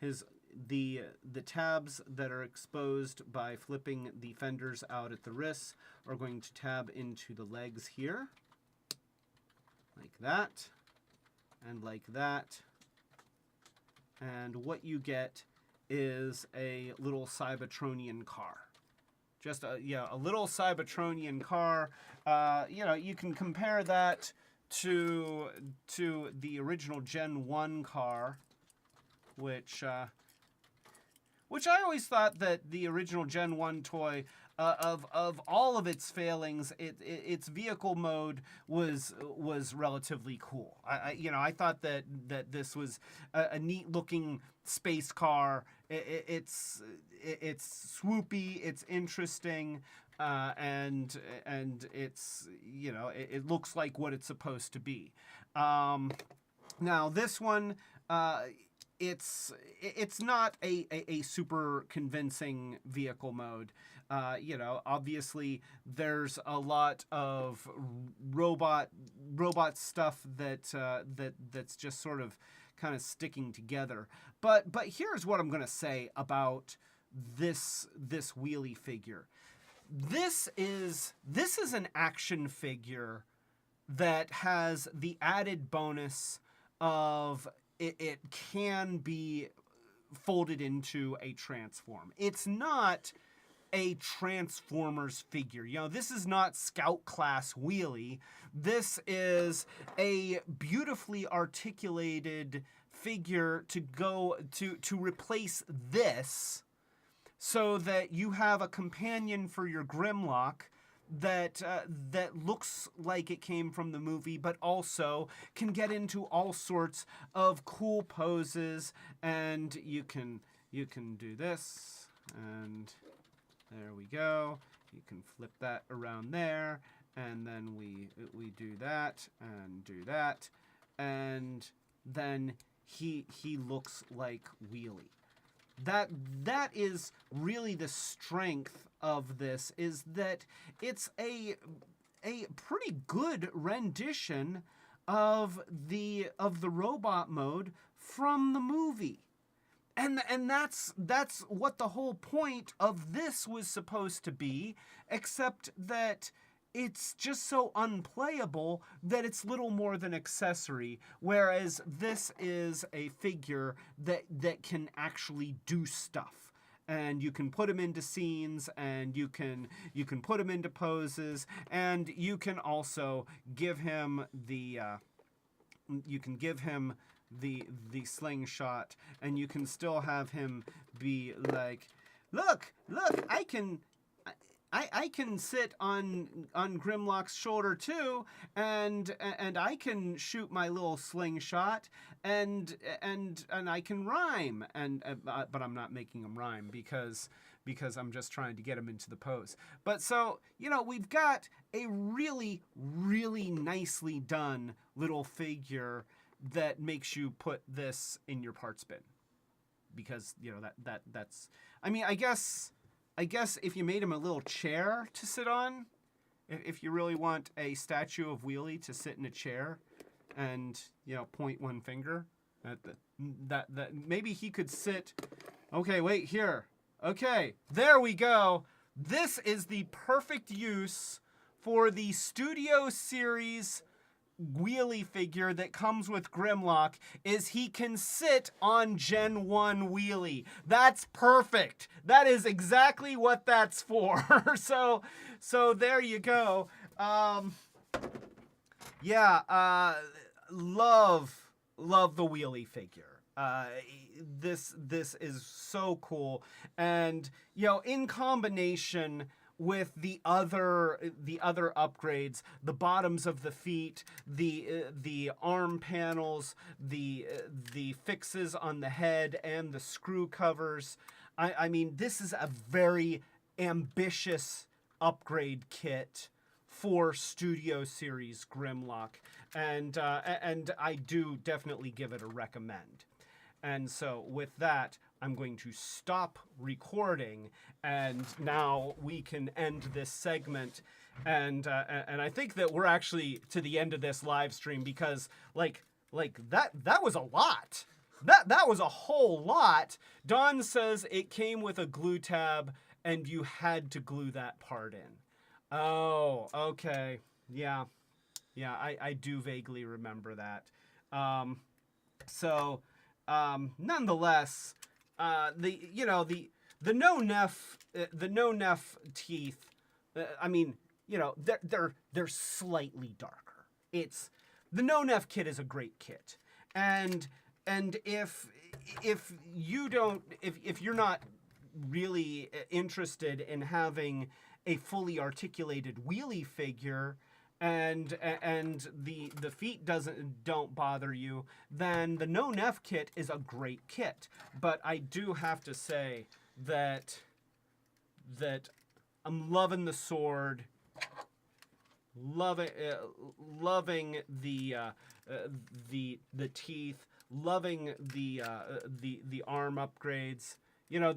The tabs that are exposed by flipping the fenders out at the wrists are going to tab into the legs here, like that, and like that. And what you get is a little Cybertronian car. Just a little Cybertronian car. You can compare that to the original Gen 1 car, which I always thought that the original Gen 1 toy, of all of its failings, its vehicle mode was relatively cool. I thought that this was a neat looking space car. It's swoopy, it's interesting, and it's, you know, it looks like what it's supposed to be. Now this one, it's not a super convincing vehicle mode. You know, obviously there's a lot of robot stuff that's just sort of kind of sticking together. But here's what I'm gonna say about this wheelie figure. This is an action figure that has the added bonus of it can be folded into a transform. It's not a Transformers figure. You know, this is not Scout class wheelie. This is a beautifully articulated figure to go to replace this, so that you have a companion for your Grimlock that looks like it came from the movie, but also can get into all sorts of cool poses. And you can do this, and there we go. You can flip that around there, and then we do that and do that, and then he looks like Wheelie. That is really the strength of this, is that it's a pretty good rendition of the robot mode from the movie. And that's what the whole point of this was supposed to be, except that it's just so unplayable that it's little more than accessory, whereas this is a figure that can actually do stuff. And you can put him into scenes, and you can put him into poses, and you can also give him the the slingshot, and you can still have him be like, look, I can sit on Grimlock's shoulder too, and I can shoot my little slingshot, and I can rhyme, but I'm not making him rhyme because I'm just trying to get him into the pose. But so, you know, we've got a really, really nicely done little figure that makes you put this in your parts bin, because, you know, that's, I mean, I guess if you made him a little chair to sit on, if you really want a statue of Wheelie to sit in a chair and, you know, point one finger, that maybe he could sit. Okay, wait, here. Okay, there we go. This is the perfect use for the Studio Series Wheelie figure that comes with Grimlock, is he can sit on Gen 1 Wheelie. That's perfect. That is exactly what that's for. So there you go. Love the Wheelie figure. This is so cool. And, you know, in combination with the other upgrades, the bottoms of the feet, the arm panels, the fixes on the head, and the screw covers. I mean, this is a very ambitious upgrade kit for Studio Series Grimlock, and I do definitely give it a recommend. And so with that, I'm going to stop recording, and now we can end this segment. And I think that we're actually to the end of this live stream, because like that was a lot. That was a whole lot. Don says it came with a glue tab, and you had to glue that part in. Oh, okay. Yeah, I do vaguely remember that. Nonetheless, the no neff teeth, I mean, you know, they're slightly darker. It's the no neff kit is a great kit, and if you're not really interested in having a fully articulated Wheelie figure, and the feet don't bother you, then the no neff kit is a great kit. But I do have to say that I'm loving the sword. Loving the teeth. Loving the arm upgrades. You know,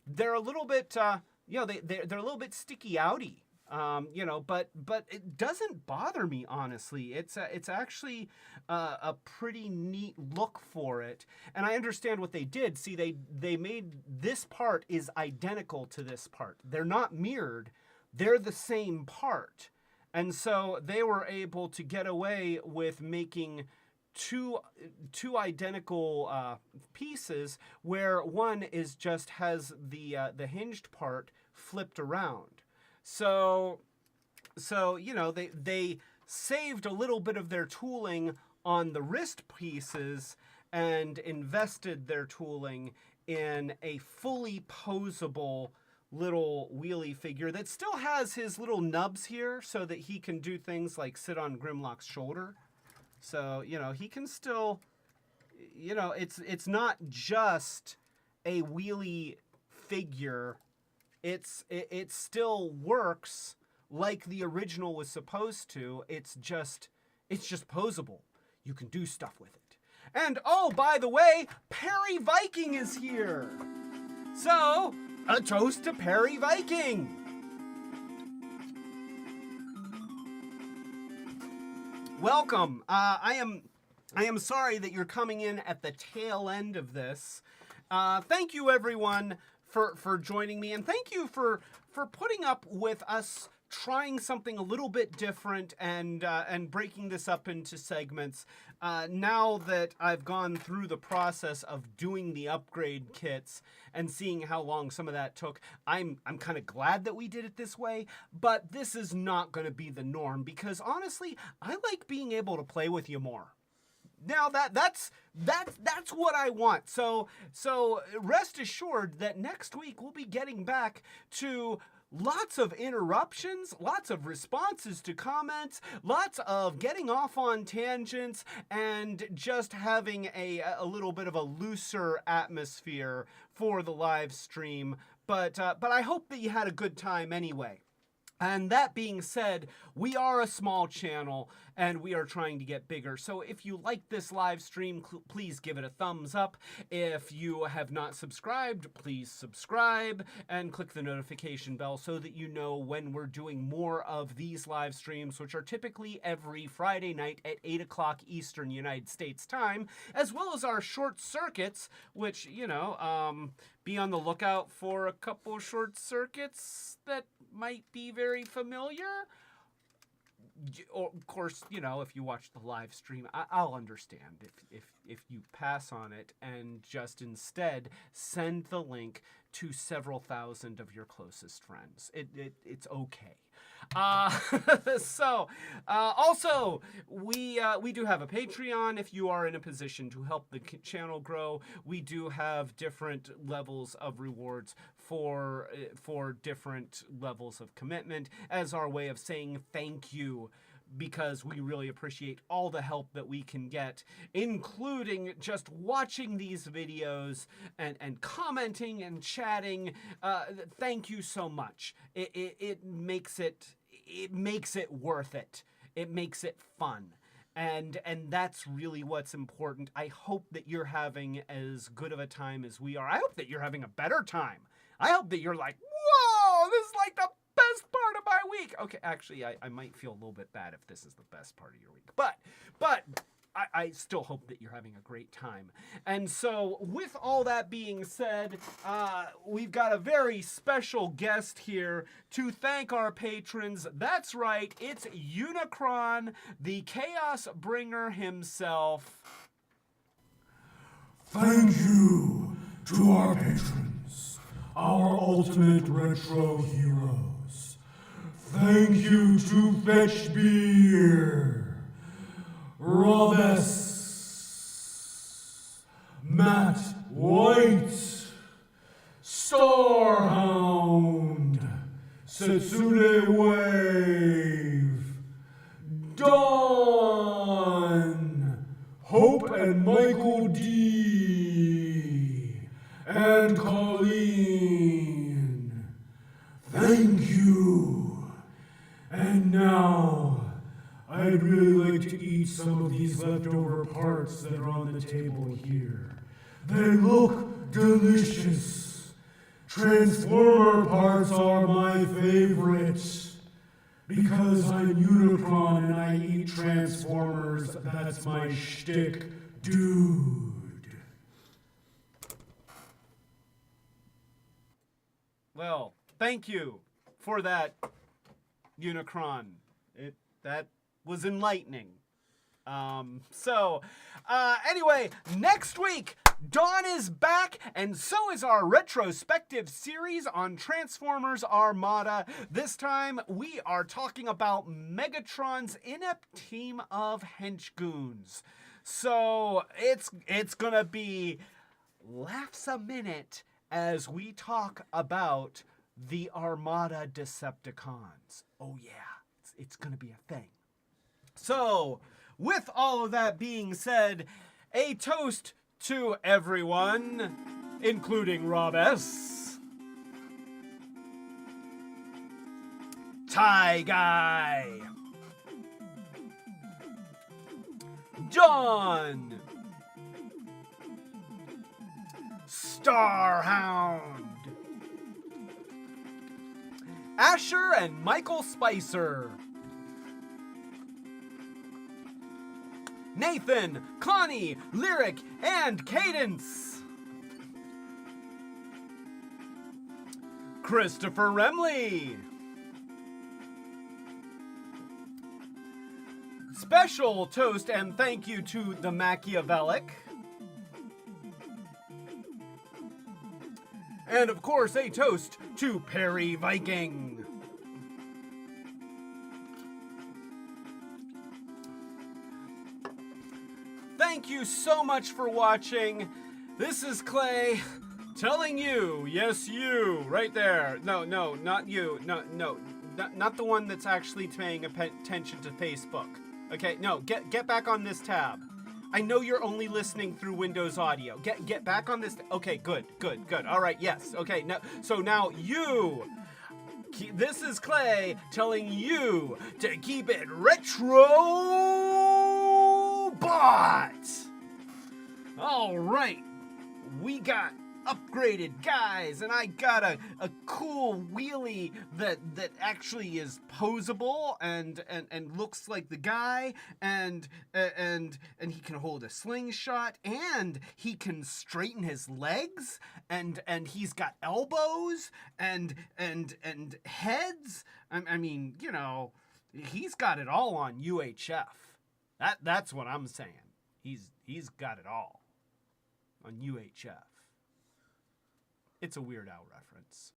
they're a little bit you know, they're a little bit sticky outy. You know, but it doesn't bother me, honestly. It's actually a pretty neat look for it, and I understand what they did. See, they made this part is identical to this part. They're not mirrored; they're the same part, and so they were able to get away with making two identical pieces, where one is just has the hinged part flipped around. So you know, they saved a little bit of their tooling on the wrist pieces and invested their tooling in a fully posable little wheelie figure that still has his little nubs here so that he can do things like sit on Grimlock's shoulder. So, you know, he can still, you know, it's not just a wheelie figure. It still works like the original was supposed to. It's just posable. You can do stuff with it. And oh, by the way, Perry Viking is here. So, a toast to Perry Viking. Welcome. I am sorry that you're coming in at the tail end of this. Thank you, everyone, for joining me, and thank you for putting up with us trying something a little bit different and breaking this up into segments. Now that I've gone through the process of doing the upgrade kits and seeing how long some of that took, I'm kind of glad that we did it this way, but this is not going to be the norm, because honestly, I like being able to play with you more. Now that's what I want. So rest assured that next week we'll be getting back to lots of interruptions, lots of responses to comments, lots of getting off on tangents, and just having a little bit of a looser atmosphere for the live stream. But I hope that you had a good time anyway. And that being said, we are a small channel and we are trying to get bigger. So if you like this live stream, please give it a thumbs up. If you have not subscribed, please subscribe and click the notification bell so that you know when we're doing more of these live streams, which are typically every Friday night at 8 o'clock Eastern United States time, as well as our short circuits, which, you know, be on the lookout for a couple short circuits that might be very familiar. Or, of course, you know, if you watch the live stream, I'll understand if you pass on it and just instead send the link to several thousand of your closest friends. It's okay. Also, we do have a Patreon. If you are in a position to help the channel grow, we do have different levels of rewards for different levels of commitment as our way of saying thank you, because we really appreciate all the help that we can get, including just watching these videos and commenting and chatting. Thank you so much. It makes it worth it. It makes it fun. And that's really what's important. I hope that you're having as good of a time as we are. I hope that you're having a better time. I hope that you're like, whoa, this is like the best part of my week. Okay, actually, I might feel a little bit bad if this is the best part of your week. But I still hope that you're having a great time. And so, with all that being said, we've got a very special guest here to thank our patrons. That's right, it's Unicron, the Chaos Bringer himself. Thank you to our patrons, our ultimate retro heroes. Thank you to Fetch Beer, Robes, Matt White, Starhound, Setsune Wave, Dawn, Hope and Michael D, and Colleen. Thank you. And now, I'd really like to eat some of these leftover parts that are on the table here. They look delicious. Transformer parts are my favorite. Because I'm Unicron and I eat Transformers, that's my shtick, dude. Well, thank you for that, Unicron. That was enlightening. Anyway, next week, Dawn is back, and so is our retrospective series on Transformers Armada. This time, we are talking about Megatron's inept team of henchgoons. So, it's gonna be laughs a minute as we talk about the Armada Decepticons. Oh yeah, it's gonna be a thing. So, with all of that being said, a toast to everyone, including Rob S., Ty Guy, John, Starhound, Asher and Michael Spicer, Nathan, Connie, Lyric, and Cadence, Christopher Remley, special toast and thank you to the Machiavellic, and of course a toast to Perry Viking. Thank you so much for watching. This is Clay telling you, yes you, right there. No, not you. No, not the one that's actually paying attention to Facebook. Okay, no, get back on this tab. I know you're only listening through Windows Audio. Get back on this. Okay, good. All right, yes. Okay, now you. This is Clay telling you to keep it Retrobot. All right, we got upgraded guys, and I got a cool wheelie that actually is posable and looks like the guy, and he can hold a slingshot, and he can straighten his legs, and he's got elbows and heads. I mean, you know, he's got it all on UHF. That's what I'm saying. He's got it all on UHF. It's a Weird Al reference.